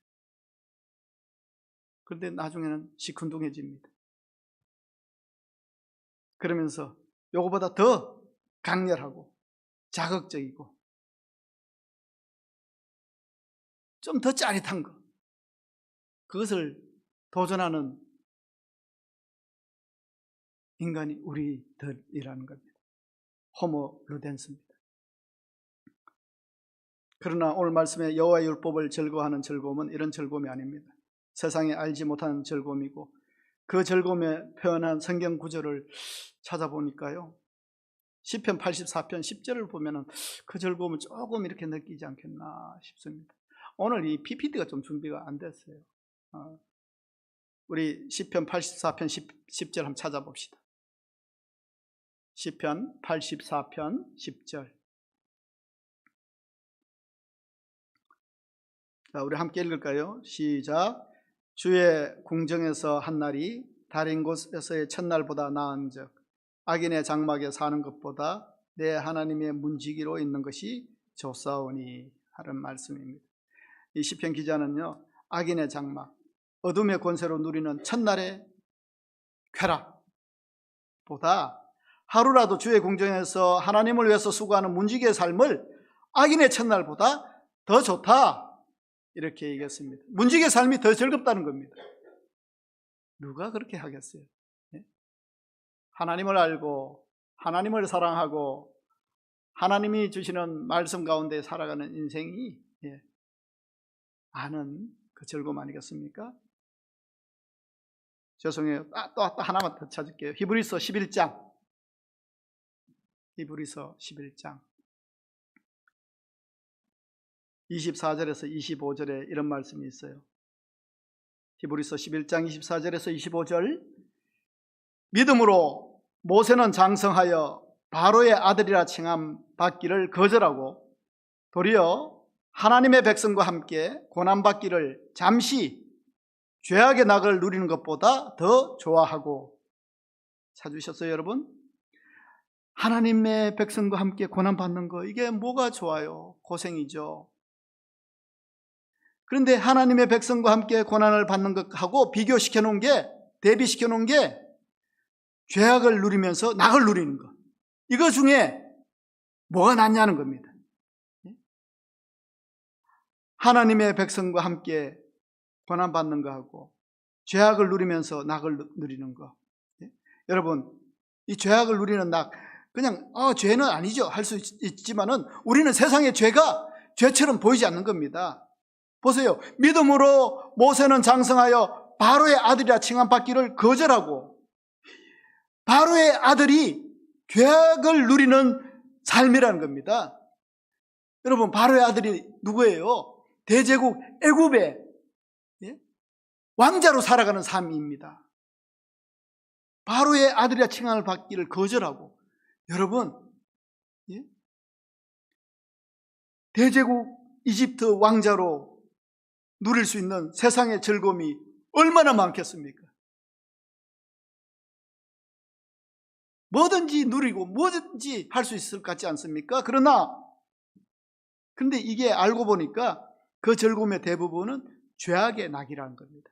그런데 나중에는 시큰둥해집니다. 그러면서 요거보다 더 강렬하고 자극적이고 좀 더 짜릿한 거, 그것을 도전하는 인간이 우리들이라는 겁니다. 호모 루덴스입니다. 그러나 오늘 말씀에 여호와의 율법을 즐거워하는 즐거움은 이런 즐거움이 아닙니다. 세상에 알지 못하는 즐거움이고, 그 즐거움에 표현한 성경 구절을 찾아보니까요, 시편 84편 10절을 보면은 그 즐거움을 조금 이렇게 느끼지 않겠나 싶습니다. 오늘 이 PPT가 좀 준비가 안 됐어요. 우리 시편 84편 10절 한번 찾아봅시다. 시편 84편 10절. 자, 우리 함께 읽을까요? 시작. 주의 궁정에서 한 날이 다른 곳에서의 첫날보다 나은즉 악인의 장막에 사는 것보다 내 하나님의 문지기로 있는 것이 좋사오니 하는 말씀입니다. 이 시편 기자는요, 악인의 장막, 어둠의 권세로 누리는 첫날의 쾌락보다 하루라도 주의 궁정에서 하나님을 위해서 수고하는 문지기의 삶을 악인의 첫날보다 더 좋다, 이렇게 얘기했습니다. 문지기의 삶이 더 즐겁다는 겁니다. 누가 그렇게 하겠어요? 하나님을 알고 하나님을 사랑하고 하나님이 주시는 말씀 가운데 살아가는 인생이 아는 그 즐거움 아니겠습니까? 죄송해요. 또 하나만 더 찾을게요. 히브리서 11장. 히브리서 11장 24절에서 25절에 이런 말씀이 있어요. 히브리서 11장 24절에서 25절. 믿음으로 모세는 장성하여 바로의 아들이라 칭함 받기를 거절하고 도리어 하나님의 백성과 함께 고난받기를 잠시 죄악의 낙을 누리는 것보다 더 좋아하고. 찾으셨어요, 여러분? 하나님의 백성과 함께 고난받는 거, 이게 뭐가 좋아요? 고생이죠. 그런데 하나님의 백성과 함께 고난을 받는 것하고 비교시켜 놓은 게, 대비시켜 놓은 게 죄악을 누리면서 낙을 누리는 것, 이거 중에 뭐가 낫냐는 겁니다. 하나님의 백성과 함께 고난받는 거하고 죄악을 누리면서 낙을 누리는 거. 예? 여러분, 이 죄악을 누리는 낙, 그냥 죄는 아니죠 할 수 있지만은 우리는 세상의 죄가 죄처럼 보이지 않는 겁니다. 보세요. 믿음으로 모세는 장성하여 바로의 아들이라 칭함받기를 거절하고, 바로의 아들이 죄악을 누리는 삶이라는 겁니다. 여러분, 바로의 아들이 누구예요? 대제국 애굽의 왕자로 살아가는 삶입니다. 바로의 아들이라 칭함을 받기를 거절하고, 여러분, 대제국 이집트 왕자로 누릴 수 있는 세상의 즐거움이 얼마나 많겠습니까? 뭐든지 누리고 뭐든지 할 수 있을 것 같지 않습니까? 그런데 이게 알고 보니까 그 즐거움의 대부분은 죄악의 낙이라는 겁니다.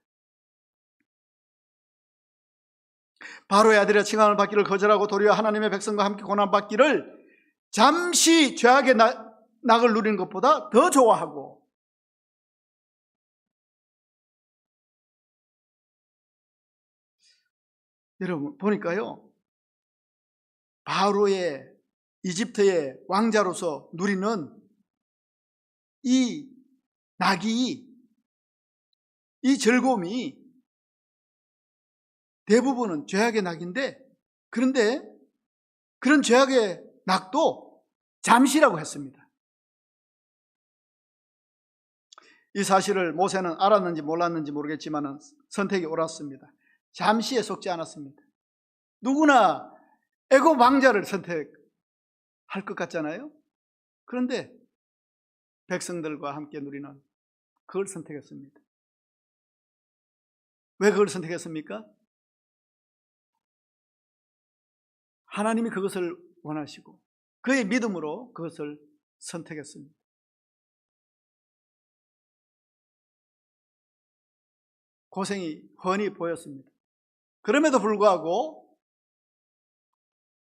바로의 아들의 칭함을 받기를 거절하고 도리어 하나님의 백성과 함께 고난받기를 잠시 죄악의 낙을 누리는 것보다 더 좋아하고, 여러분 보니까요, 바로의 이집트의 왕자로서 누리는 이 낙이, 이 즐거움이 대부분은 죄악의 낙인데, 그런데 그런 죄악의 낙도 잠시라고 했습니다. 이 사실을 모세는 알았는지 몰랐는지 모르겠지만 선택이 옳았습니다. 잠시에 속지 않았습니다. 누구나 애굽 왕자를 선택할 것 같잖아요. 그런데 백성들과 함께 누리는 그걸 선택했습니다. 왜 그걸 선택했습니까? 하나님이 그것을 원하시고 그의 믿음으로 그것을 선택했습니다. 고생이 훤히 보였습니다. 그럼에도 불구하고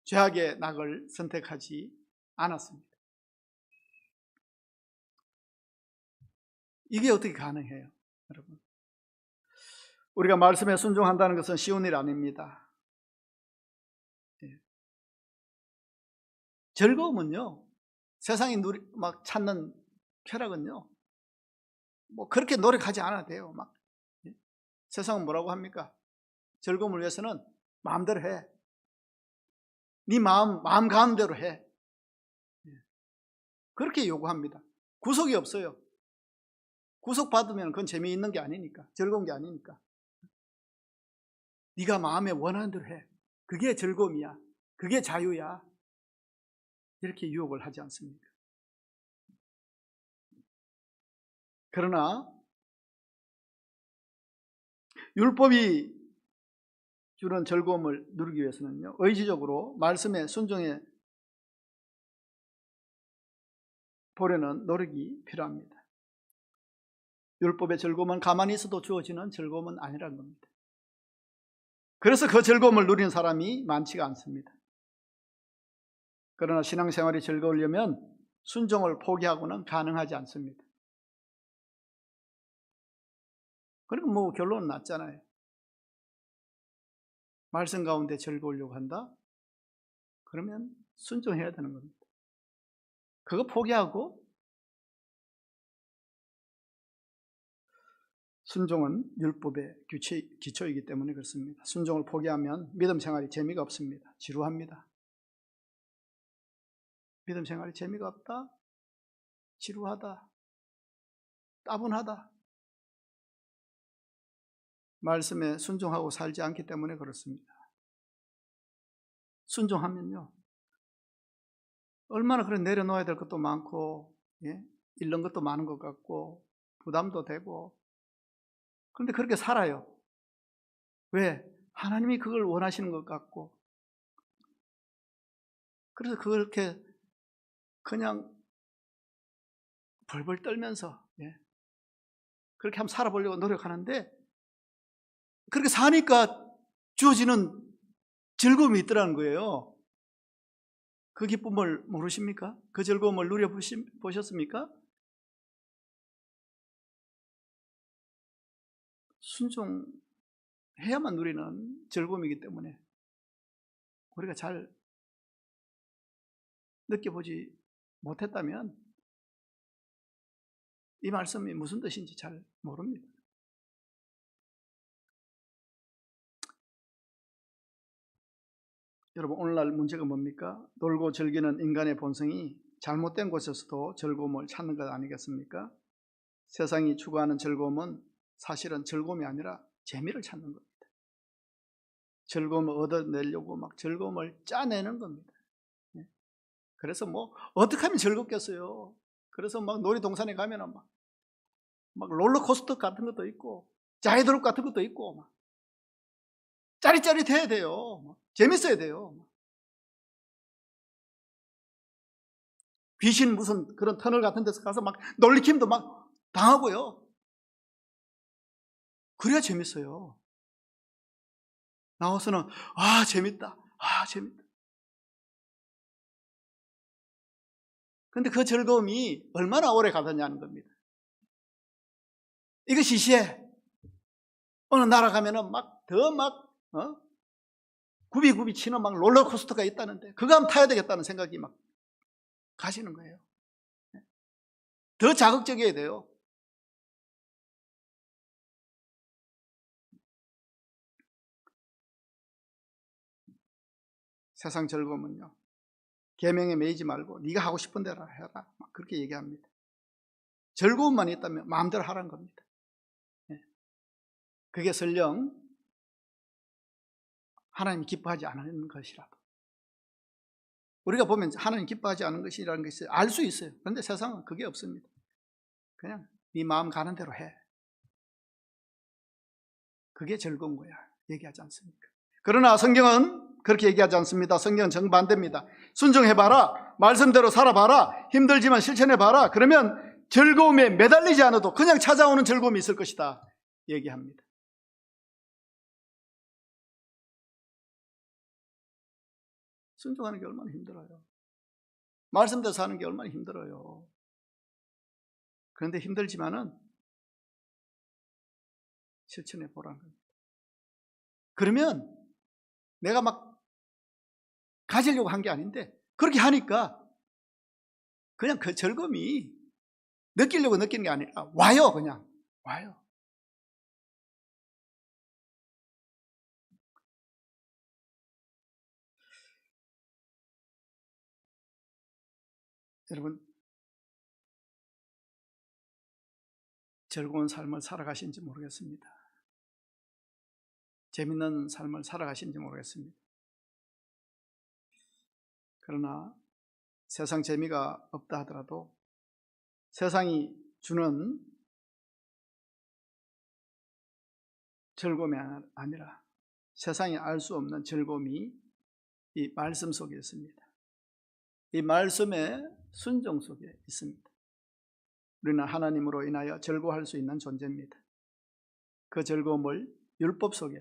죄악의 낙을 선택하지 않았습니다. 이게 어떻게 가능해요, 여러분? 우리가 말씀에 순종한다는 것은 쉬운 일 아닙니다. 즐거움은요, 세상이 막 찾는 쾌락은요, 뭐 그렇게 노력하지 않아도 돼요. 막 세상은 뭐라고 합니까? 즐거움을 위해서는 마음대로 해. 네 마음 가는 대로 해. 그렇게 요구합니다. 구속이 없어요. 구속받으면 그건 재미있는 게 아니니까, 즐거운 게 아니니까. 네가 마음에 원하는 대로 해. 그게 즐거움이야. 그게 자유야. 이렇게 유혹을 하지 않습니까? 그러나 율법이 주는 즐거움을 누리기 위해서는요, 의지적으로 말씀에 순종해 보려는 노력이 필요합니다. 율법의 즐거움은 가만히 있어도 주어지는 즐거움은 아니라는 겁니다. 그래서 그 즐거움을 누리는 사람이 많지가 않습니다. 그러나 신앙생활이 즐거우려면 순종을 포기하고는 가능하지 않습니다. 그리고 뭐 결론은 났잖아요. 말씀 가운데 즐거우려고 한다? 그러면 순종해야 되는 겁니다. 그거 포기하고, 순종은 율법의 기초이기 때문에 그렇습니다. 순종을 포기하면 믿음 생활이 재미가 없습니다. 지루합니다. 믿음 생활이 재미가 없다, 지루하다, 따분하다. 말씀에 순종하고 살지 않기 때문에 그렇습니다. 순종하면요, 얼마나 그래 내려놓아야 될 것도 많고, 잃는 것도 많은 것 같고, 부담도 되고, 그런데 그렇게 살아요. 왜? 하나님이 그걸 원하시는 것 같고. 그래서 그렇게 그냥 벌벌 떨면서 그렇게 한번 살아보려고 노력하는데, 그렇게 사니까 주어지는 즐거움이 있더라는 거예요. 그 기쁨을 모르십니까? 그 즐거움을 누려보셨습니까? 순종해야만 누리는 즐거움이기 때문에 우리가 잘 느껴보지 못했다면 이 말씀이 무슨 뜻인지 잘 모릅니다. 여러분, 오늘날 문제가 뭡니까? 놀고 즐기는 인간의 본성이 잘못된 곳에서도 즐거움을 찾는 것 아니겠습니까? 세상이 추구하는 즐거움은 사실은 즐거움이 아니라 재미를 찾는 겁니다. 즐거움을 얻어내려고 막 즐거움을 짜내는 겁니다. 그래서 뭐 어떻게 하면 즐겁겠어요? 그래서 막 놀이동산에 가면은 막 롤러코스터 같은 것도 있고 자이드롭 같은 것도 있고 막 짜릿짜릿해야 돼요. 재밌어야 돼요. 귀신 무슨 그런 터널 같은 데서 가서 막 놀리킴도 막 당하고요. 그래야 재밌어요. 나와서는 재밌다. 재밌다. 근데 그 즐거움이 얼마나 오래 가느냐는 겁니다. 이거 시시해. 어느 나라 가면은 굽이굽이 치는 막 롤러코스터가 있다는데 그거 한번 타야 되겠다는 생각이 막 가시는 거예요. 더 자극적이어야 돼요. 세상 즐거움은요, 계명에 매이지 말고 네가 하고 싶은 대로 해라, 막 그렇게 얘기합니다. 즐거움만 있다면 마음대로 하라는 겁니다. 그게 설령 하나님이 기뻐하지 않은 것이라도, 우리가 보면 하나님 기뻐하지 않은 것이라는 것을 알 수 있어요. 그런데 세상은 그게 없습니다. 그냥 네 마음 가는 대로 해. 그게 즐거운 거야. 얘기하지 않습니까? 그러나 성경은 그렇게 얘기하지 않습니다. 성경은 정반대입니다. 순종해봐라. 말씀대로 살아봐라. 힘들지만 실천해봐라. 그러면 즐거움에 매달리지 않아도 그냥 찾아오는 즐거움이 있을 것이다. 얘기합니다. 순종하는 게 얼마나 힘들어요. 말씀대로 사는 게 얼마나 힘들어요. 그런데 힘들지만은 실천해 보라는 겁니다. 그러면 내가 막 가지려고 한 게 아닌데 그렇게 하니까 그냥 그 즐거움이 느끼려고 느끼는 게 아니라 와요. 그냥 와요. 여러분, 즐거운 삶을 살아가신지 모르겠습니다. 재밌는 삶을 살아가신지 모르겠습니다. 그러나 세상 재미가 없다 하더라도 세상이 주는 즐거움이 아니라 세상이 알 수 없는 즐거움이 이 말씀 속에 있습니다. 이 말씀의 순종 속에 있습니다. 우리는 하나님으로 인하여 즐거워할 수 있는 존재입니다. 그 즐거움을 율법 속에,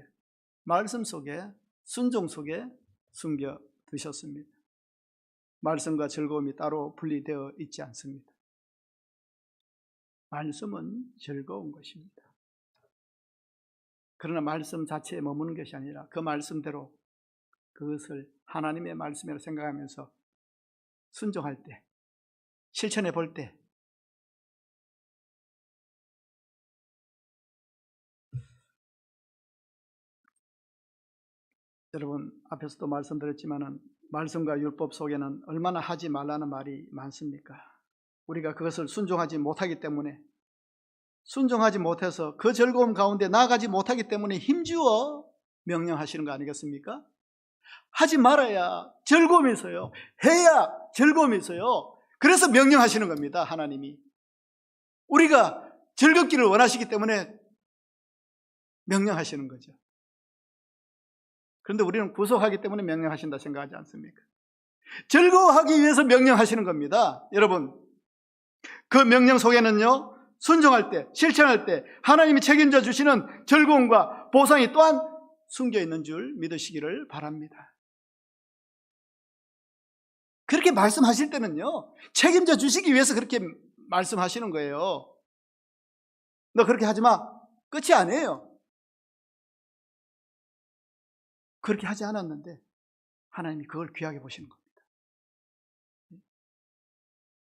말씀 속에, 순종 속에 숨겨 두셨습니다. 말씀과 즐거움이 따로 분리되어 있지 않습니다. 말씀은 즐거운 것입니다. 그러나 말씀 자체에 머무는 것이 아니라 그 말씀대로 그것을 하나님의 말씀이라고 생각하면서 순종할 때, 실천해 볼 때 여러분, 앞에서도 말씀드렸지만은 말씀과 율법 속에는 얼마나 하지 말라는 말이 많습니까? 우리가 그것을 순종하지 못하기 때문에, 순종하지 못해서 그 즐거움 가운데 나아가지 못하기 때문에 힘주어 명령하시는 거 아니겠습니까? 하지 말아야 즐거움이 있어요. 해야 즐거움이 있어요. 그래서 명령하시는 겁니다. 하나님이 우리가 즐겁기를 원하시기 때문에 명령하시는 거죠. 그런데 우리는 구속하기 때문에 명령하신다 생각하지 않습니까? 즐거워하기 위해서 명령하시는 겁니다. 여러분, 그 명령 속에는요, 순종할 때, 실천할 때 하나님이 책임져 주시는 즐거움과 보상이 또한 숨겨 있는 줄 믿으시기를 바랍니다. 그렇게 말씀하실 때는요, 책임져 주시기 위해서 그렇게 말씀하시는 거예요. 너 그렇게 하지 마. 끝이 아니에요. 그렇게 하지 않았는데 하나님이 그걸 귀하게 보시는 겁니다.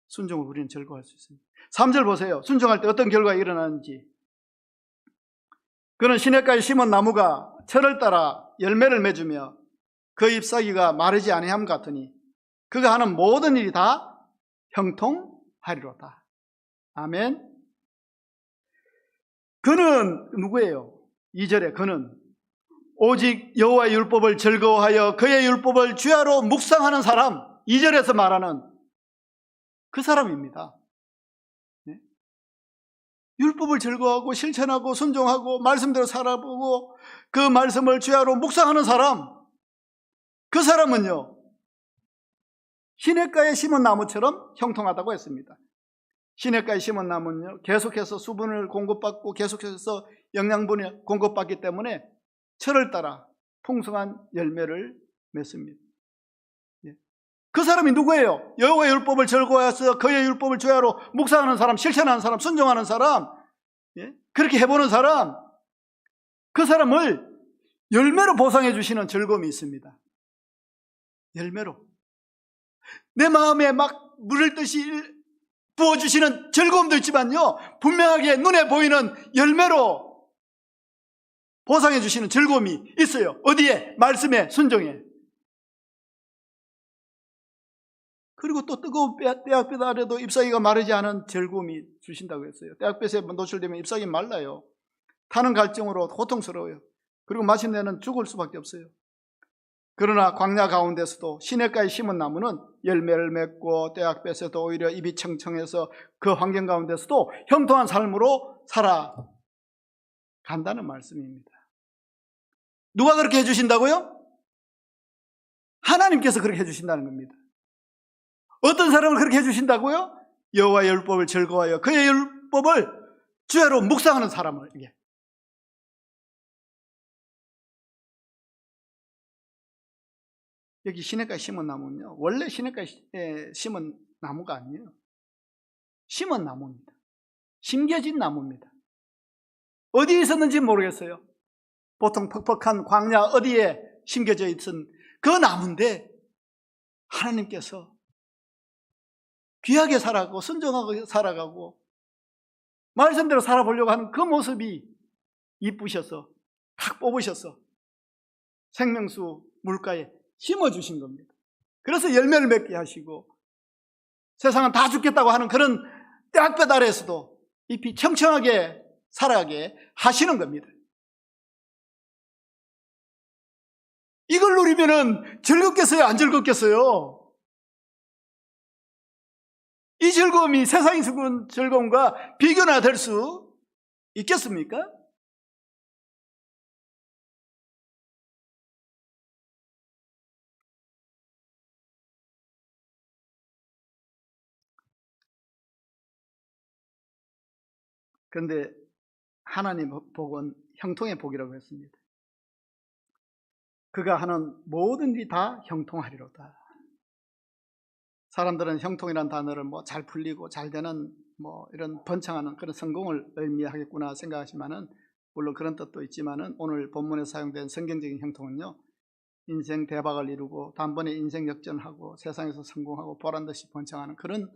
순종을 우리는 즐거워할 수 있습니다. 3절 보세요. 순종할 때 어떤 결과가 일어나는지. 그는 시냇가에 심은 나무가 철을 따라 열매를 맺으며 그 잎사귀가 마르지 아니함 같으니 그가 하는 모든 일이 다 형통하리로다. 아멘. 그는 누구예요? 2절에 그는 오직 여호와의 율법을 즐거워하여 그의 율법을 주야로 묵상하는 사람, 2절에서 말하는 그 사람입니다. 네? 율법을 즐거워하고 실천하고 순종하고 말씀대로 살아보고 그 말씀을 주야로 묵상하는 사람, 그 사람은요 시냇가에 심은 나무처럼 형통하다고 했습니다. 시냇가에 심은 나무는요 계속해서 수분을 공급받고 계속해서 영양분을 공급받기 때문에 철을 따라 풍성한 열매를 맺습니다. 그 사람이 누구예요? 여호와의 율법을 즐거워해서 그의 율법을 주야로 묵상하는 사람, 실천하는 사람, 순종하는 사람, 그렇게 해보는 사람, 그 사람을 열매로 보상해 주시는 즐거움이 있습니다. 열매로 내 마음에 막 물을 듯이 부어주시는 즐거움도 있지만요 분명하게 눈에 보이는 열매로 보상해 주시는 즐거움이 있어요. 어디에? 말씀에, 순종에. 그리고 또 뜨거운 떼약볕 아래도 잎사귀가 마르지 않은 즐거움이 주신다고 했어요. 떼약볕에 노출되면 잎사귀 말라요. 타는 갈증으로 고통스러워요. 그리고 마침내는 죽을 수밖에 없어요. 그러나 광야 가운데서도 시냇가에 심은 나무는 열매를 맺고 떼약볕에도 오히려 잎이 청청해서 그 환경 가운데서도 형통한 삶으로 살아간다는 말씀입니다. 누가 그렇게 해주신다고요? 하나님께서 그렇게 해주신다는 겁니다. 어떤 사람을 그렇게 해주신다고요? 여호와의 율법을 즐거워하여 그의 율법을 주야로 묵상하는 사람을. 여기 시냇가에 심은 나무는요 원래 시냇가에 심은 나무가 아니에요. 심은 나무입니다. 심겨진 나무입니다. 어디에 있었는지 모르겠어요. 보통 퍽퍽한 광야 어디에 심겨져 있던 그 나무인데 하나님께서 귀하게 살아가고 순종하고 살아가고 말씀대로 살아보려고 하는 그 모습이 이쁘셔서 탁 뽑으셔서 생명수 물가에 심어주신 겁니다. 그래서 열매를 맺게 하시고 세상은 다 죽겠다고 하는 그런 떼약볕 아래에서도 잎이 청청하게 살아가게 하시는 겁니다. 이걸 누리면은 즐겁겠어요? 안 즐겁겠어요? 이 즐거움이 세상이 주는 즐거움과 비교나 될 수 있겠습니까? 그런데 하나님 복은 형통의 복이라고 했습니다. 그가 하는 모든 일이 다 형통하리로다. 사람들은 형통이라는 단어를 뭐 잘 풀리고 잘 되는 뭐 이런 번창하는 그런 성공을 의미하겠구나 생각하지만은 물론 그런 뜻도 있지만은 오늘 본문에 사용된 성경적인 형통은요 인생 대박을 이루고 단번에 인생 역전하고 세상에서 성공하고 보란듯이 번창하는 그런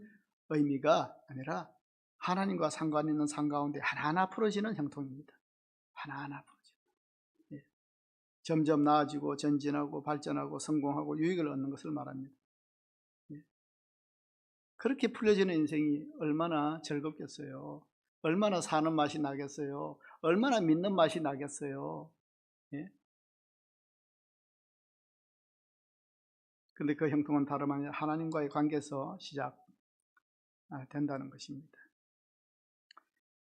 의미가 아니라 하나님과 상관 있는 삶 가운데 하나하나 풀어지는 형통입니다. 하나하나 풀어지는. 점점 나아지고 전진하고 발전하고 성공하고 유익을 얻는 것을 말합니다. 그렇게 풀려지는 인생이 얼마나 즐겁겠어요. 얼마나 사는 맛이 나겠어요. 얼마나 믿는 맛이 나겠어요. 그런데 그 형통은 다름 아니라 하나님과의 관계에서 시작된다는 것입니다.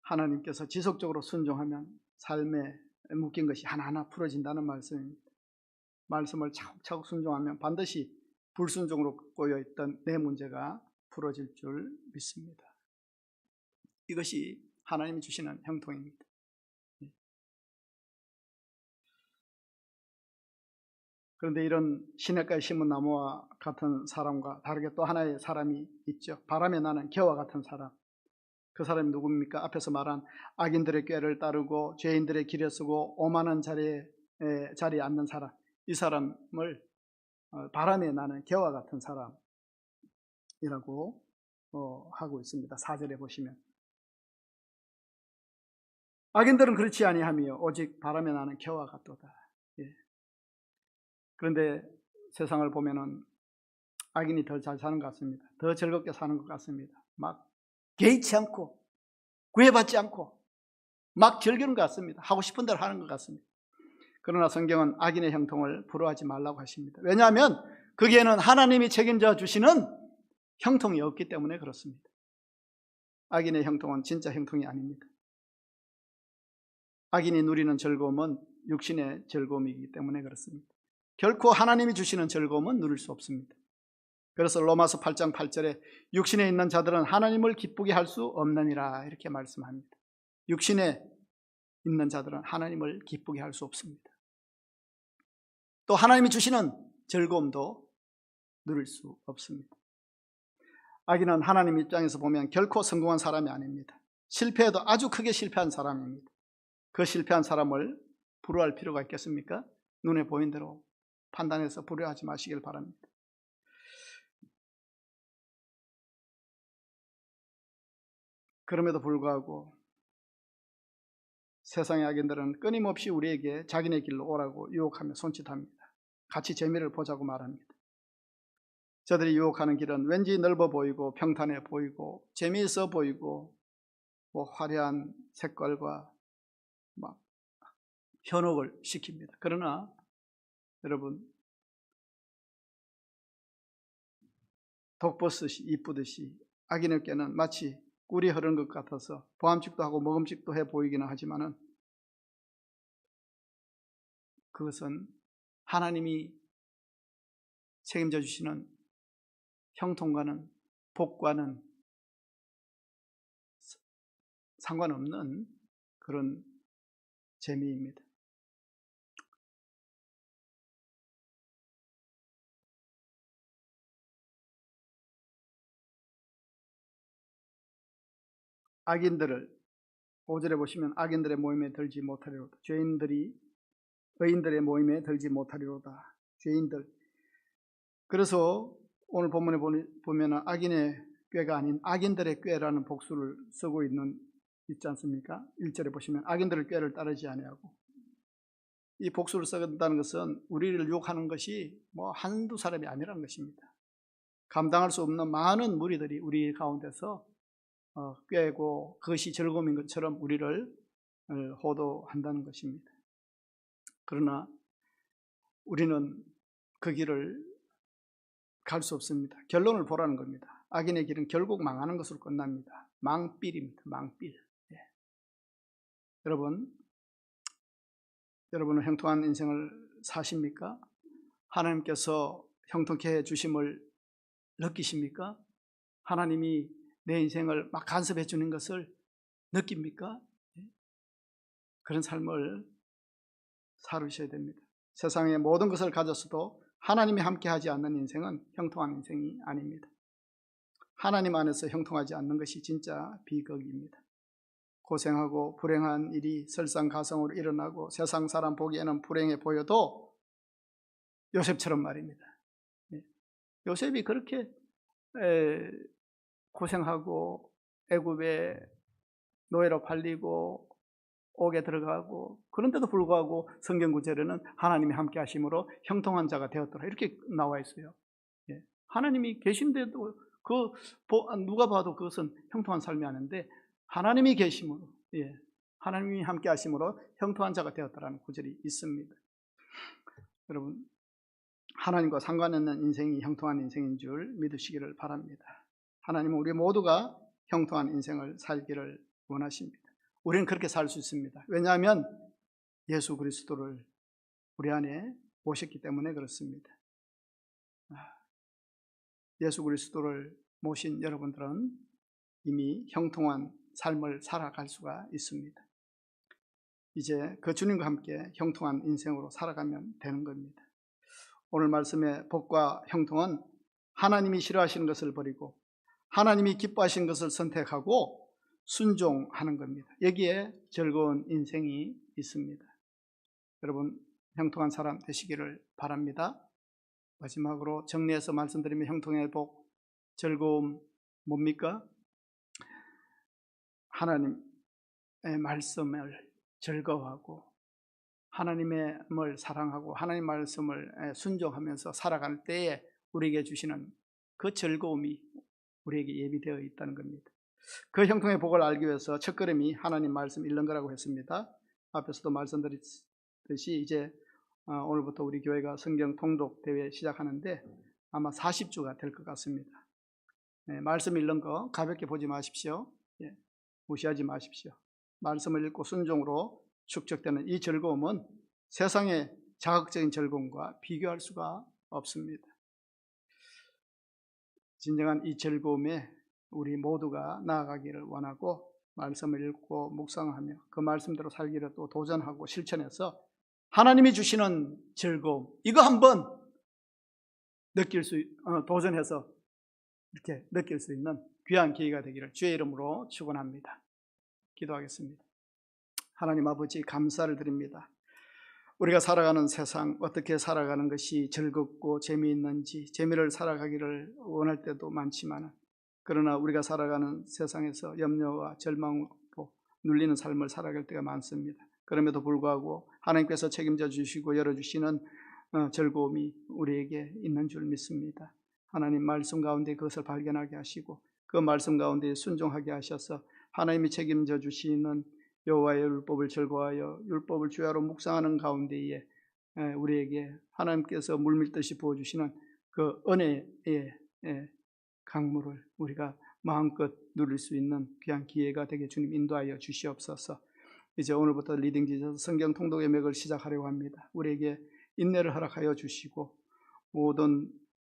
하나님께서 지속적으로 순종하면 삶에 묶인 것이 하나하나 풀어진다는 말씀입니다. 말씀을 차곡차곡 순종하면 반드시 불순종으로 꼬여있던 내 문제가 풀어질 줄 믿습니다. 이것이 하나님이 주시는 형통입니다. 그런데 이런 시냇가에 심은 나무와 같은 사람과 다르게 또 하나의 사람이 있죠. 바람에 나는 겨와 같은 사람. 그 사람이 누굽니까? 앞에서 말한 악인들의 꾀를 따르고 죄인들의 길에 서고 오만한 자리에 앉는 사람. 이 사람을 바람에 나는 개와 같은 사람이라고 하고 있습니다. 4절에 보시면 악인들은 그렇지 아니하며 오직 바람에 나는 개와 같도다. 예. 그런데 세상을 보면은 악인이 더 잘 사는 것 같습니다. 더 즐겁게 사는 것 같습니다. 막 개의치 않고 구애받지 않고 막 즐기는 것 같습니다. 하고 싶은 대로 하는 것 같습니다. 그러나 성경은 악인의 형통을 부러워하지 말라고 하십니다. 왜냐하면 거기에는 하나님이 책임져 주시는 형통이 없기 때문에 그렇습니다. 악인의 형통은 진짜 형통이 아닙니다. 악인이 누리는 즐거움은 육신의 즐거움이기 때문에 그렇습니다. 결코 하나님이 주시는 즐거움은 누릴 수 없습니다. 그래서 로마서 8장 8절에 육신에 있는 자들은 하나님을 기쁘게 할 수 없느니라 이렇게 말씀합니다. 육신에 있는 자들은 하나님을 기쁘게 할 수 없습니다. 또 하나님이 주시는 즐거움도 누릴 수 없습니다. 악인은 하나님 입장에서 보면 결코 성공한 사람이 아닙니다. 실패해도 아주 크게 실패한 사람입니다. 그 실패한 사람을 부러워할 필요가 있겠습니까? 눈에 보인 대로 판단해서 부러워하지 마시길 바랍니다. 그럼에도 불구하고 세상의 악인들은 끊임없이 우리에게 자기네 길로 오라고 유혹하며 손짓합니다. 같이 재미를 보자고 말합니다. 저들이 유혹하는 길은 왠지 넓어 보이고 평탄해 보이고 재미있어 보이고 화려한 색깔과 막 현혹을 시킵니다. 그러나 여러분, 독버섯이 이쁘듯이 악인에게는 마치 꿀이 흐르는 것 같아서 보암직도 하고 먹음직도 해 보이기는 하지만은 그것은 하나님이 책임져 주시는 형통과는 복과는 상관없는 그런 재미입니다. 악인들을 5절에 보시면 악인들의 모임에 들지 못하리로다. 죄인들이 의인들의 모임에 들지 못하리로다. 죄인들. 그래서 오늘 본문에 보면 악인의 꾀가 아닌 악인들의 꾀라는 복수를 쓰고 있지 않습니까? 1절에 보시면 악인들의 꾀를 따르지 아니하고, 이 복수를 쓴다는 것은 우리를 유혹하는 것이 한두 사람이 아니라는 것입니다. 감당할 수 없는 많은 무리들이 우리 가운데서 꾀고 그것이 즐거움인 것처럼 우리를 호도한다는 것입니다. 그러나 우리는 그 길을 갈 수 없습니다. 결론을 보라는 겁니다. 악인의 길은 결국 망하는 것으로 끝납니다. 망필입니다. 망필. 예. 여러분은 형통한 인생을 사십니까? 하나님께서 형통케 해 주심을 느끼십니까? 하나님이 내 인생을 막 간섭해 주는 것을 느낍니까? 그런 삶을 살으셔야 됩니다. 세상의 모든 것을 가졌어도 하나님이 함께하지 않는 인생은 형통한 인생이 아닙니다. 하나님 안에서 형통하지 않는 것이 진짜 비극입니다. 고생하고 불행한 일이 설상가상으로 일어나고 세상 사람 보기에는 불행해 보여도 요셉처럼 말입니다. 요셉이 그렇게 고생하고 애굽에 노예로 팔리고 옥에 들어가고, 그런데도 불구하고 성경 구절에는 하나님이 함께 하심으로 형통한 자가 되었더라 이렇게 나와 있어요. 하나님이 계신데도 누가 봐도 그것은 형통한 삶이 아닌데 하나님이 계심으로, 하나님이 함께 하심으로 형통한 자가 되었더라는 구절이 있습니다. 여러분, 하나님과 상관없는 인생이 형통한 인생인 줄 믿으시기를 바랍니다. 하나님은 우리 모두가 형통한 인생을 살기를 원하십니다. 우리는 그렇게 살 수 있습니다. 왜냐하면 예수 그리스도를 우리 안에 모셨기 때문에 그렇습니다. 예수 그리스도를 모신 여러분들은 이미 형통한 삶을 살아갈 수가 있습니다. 이제 그 주님과 함께 형통한 인생으로 살아가면 되는 겁니다. 오늘 말씀의 복과 형통은 하나님이 싫어하시는 것을 버리고 하나님이 기뻐하시는 것을 선택하고 순종하는 겁니다. 여기에 즐거운 인생이 있습니다. 여러분, 형통한 사람 되시기를 바랍니다. 마지막으로 정리해서 말씀드리면 형통의 복, 즐거움 뭡니까? 하나님의 말씀을 즐거워하고 하나님을 사랑하고 하나님 말씀을 순종하면서 살아갈 때에 우리에게 주시는 그 즐거움이 우리에게 예비되어 있다는 겁니다. 그 형통의 복을 알기 위해서 첫걸음이 하나님 말씀 읽는 거라고 했습니다. 앞에서도 말씀드렸듯이 이제 오늘부터 우리 교회가 성경 통독 대회 시작하는데 아마 40주가 될 것 같습니다. 말씀 읽는 거 가볍게 보지 마십시오. 무시하지 마십시오. 말씀을 읽고 순종으로 축적되는 이 즐거움은 세상의 자극적인 즐거움과 비교할 수가 없습니다. 진정한 이 즐거움에 우리 모두가 나아가기를 원하고 말씀을 읽고 묵상하며 그 말씀대로 살기를 또 도전하고 실천해서 하나님이 주시는 즐거움, 이거 한번 도전해서 이렇게 느낄 수 있는 귀한 기회가 되기를 주의 이름으로 축원합니다. 기도하겠습니다. 하나님 아버지, 감사를 드립니다. 우리가 살아가는 세상, 어떻게 살아가는 것이 즐겁고 재미있는지, 재미를 살아가기를 원할 때도 많지만, 그러나 우리가 살아가는 세상에서 염려와 절망으로 눌리는 삶을 살아갈 때가 많습니다. 그럼에도 불구하고 하나님께서 책임져 주시고 열어주시는 즐거움이 우리에게 있는 줄 믿습니다. 하나님 말씀 가운데 그것을 발견하게 하시고 그 말씀 가운데 순종하게 하셔서 하나님이 책임져 주시는 여호와의 율법을 즐거워하여 율법을 주야로 묵상하는 가운데에 우리에게 하나님께서 물밀듯이 부어주시는 그 은혜의 강물을 우리가 마음껏 누릴 수 있는 귀한 기회가 되게 주님 인도하여 주시옵소서. 이제 오늘부터 리딩 지저스 성경 통독의 맥을 시작하려고 합니다. 우리에게 인내를 허락하여 주시고 모든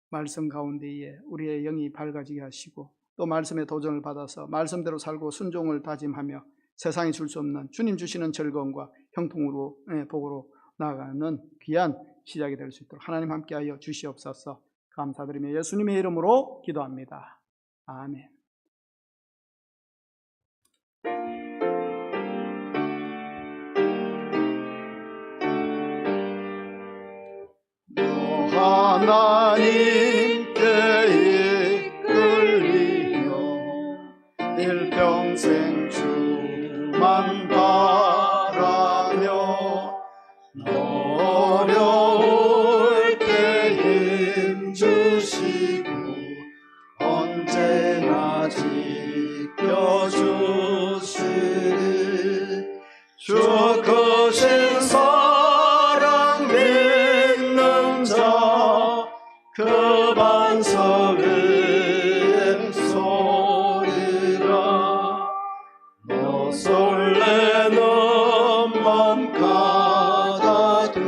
말씀 가운데에 우리의 영이 밝아지게 하시고 또 말씀의 도전을 받아서 말씀대로 살고 순종을 다짐하며 세상이 줄 수 없는 주님 주시는 즐거움과 형통으로 복으로 나아가는 귀한 시작이 될 수 있도록 하나님 함께하여 주시옵소서. 감사드리며 예수님의 이름으로 기도합니다. 아멘. 하나님께 이끌리며 일평생 주만 바라며 어려울 때 힘 주시고 언제나 지켜주시리. 주 크신 사랑 믿는 자 그 반석 위에 소리라. 너 설레는 맘 가다듬고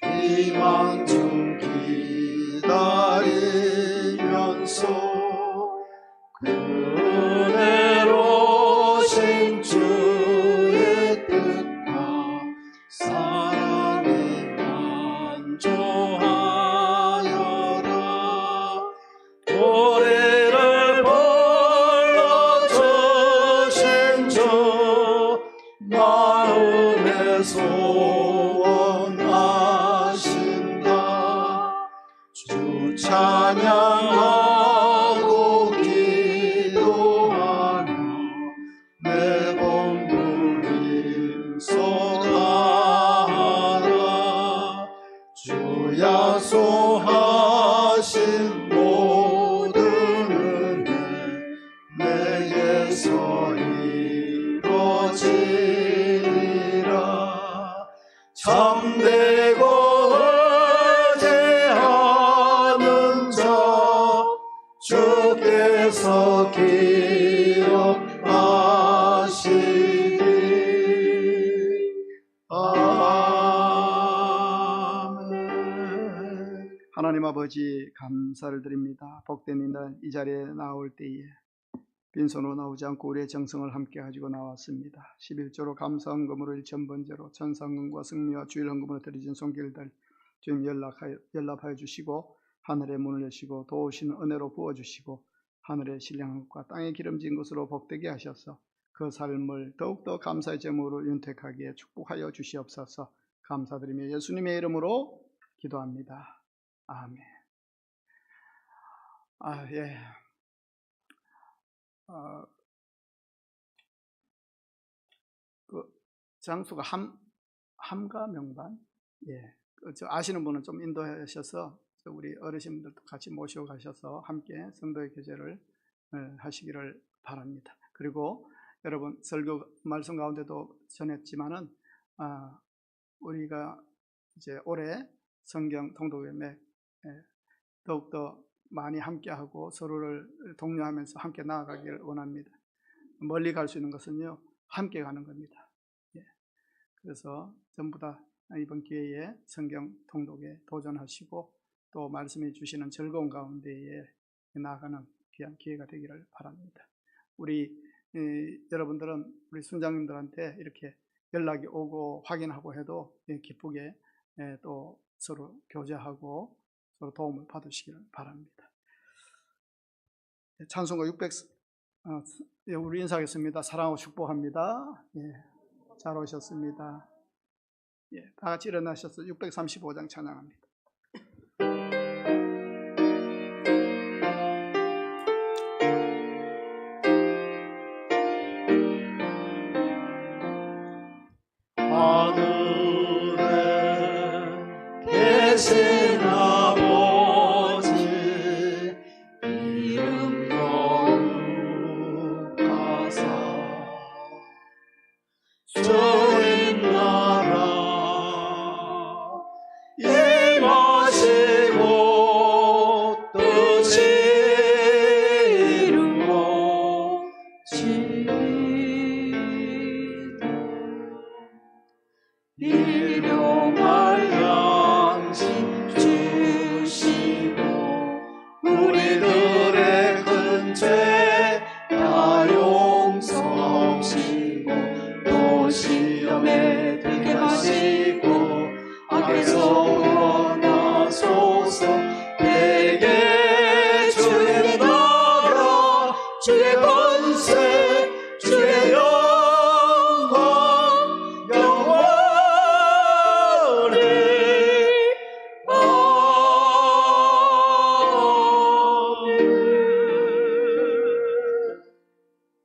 희망 중 기다리면서 은혜로신 주의 뜻과 사랑에 만족하여라. 우리를 불러주신 주 마음에 소원하신다. 주 찬양하고 기도하며 매번 불임소가하라. 주 약속하신 모든 은혜 내게서 이루어지리라. 참되고 의지하는 자 주께서 기억하시리. 아멘. 하나님 아버지, 감사를 드립니다. 복된 인간 이 자리에 나올 때에 빈손으로 나오지 않고 우리의 정성을 함께 가지고 나왔습니다. 11조로 감사헌금으로 1,000번제로 천상금과 승리와 주일헌금으로 드리진 손길들 주님 연락하여 주시고 하늘의 문을 여시고 도우시는 은혜로 부어주시고 하늘의 신령한 것과 땅에 기름진 것으로 복되게 하셔서 그 삶을 더욱더 감사의 제목으로 윤택하기에 축복하여 주시옵소서. 감사드리며 예수님의 이름으로 기도합니다. 아멘. 예. 그 장수가 함과 명반. 예. 저 아시는 분은 좀 인도하셔서 우리 어르신들도 같이 모시고 가셔서 함께 성도의 교제를 하시기를 바랍니다. 그리고 여러분 설교 말씀 가운데도 전했지만은 우리가 이제 올해 성경 통독회에 더욱더 많이 함께하고 서로를 독려하면서 함께 나아가기를 원합니다. 멀리 갈 수 있는 것은요 함께 가는 겁니다. 예. 그래서 전부 다 이번 기회에 성경 통독에 도전하시고 또 말씀해 주시는 즐거운 가운데에 나아가는 귀한 기회가 되기를 바랍니다. 우리 여러분들은 우리 순장님들한테 이렇게 연락이 오고 확인하고 해도 기쁘게 또 서로 교제하고 서로 도움을 받으시기를 바랍니다. 찬송가 600 우리 인사하겠습니다. 사랑하고 축복합니다. 잘 오셨습니다. 다 같이 일어나셔서 635장 찬양합니다. 하늘에 계신 아버지 이름 거룩하사 주의 나라 임하시고 뜻이 이루어지이다. 일용할 양식 주시고 우리들의 큰 죄 다 용서하시고 또 시험에 들게 하시고 악에서 구원하소서. 내게 주의 나라 주의 권세 주의 영광 영원히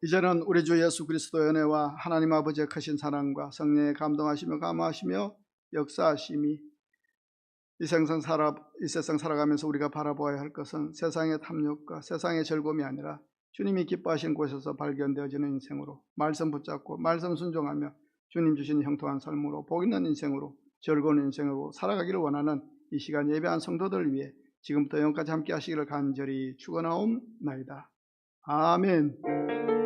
이제는 우리 주 예수 그리스도의 은혜와 하나님 아버지의 크신 사랑과 성령의 감동하시며 감화하시며 역사하심이 이 세상 살아가면서 우리가 바라보아야 할 것은 세상의 탐욕과 세상의 즐거움이 아니라 주님이 기뻐하신 곳에서 발견되어지는 인생으로 말씀 붙잡고 말씀 순종하며 주님 주신 형통한 삶으로 복 있는 인생으로 즐거운 인생으로 살아가기를 원하는 이 시간 예배한 성도들을 위해 지금부터 영까지 함께 하시기를 간절히 축원하옵나이다. 아멘.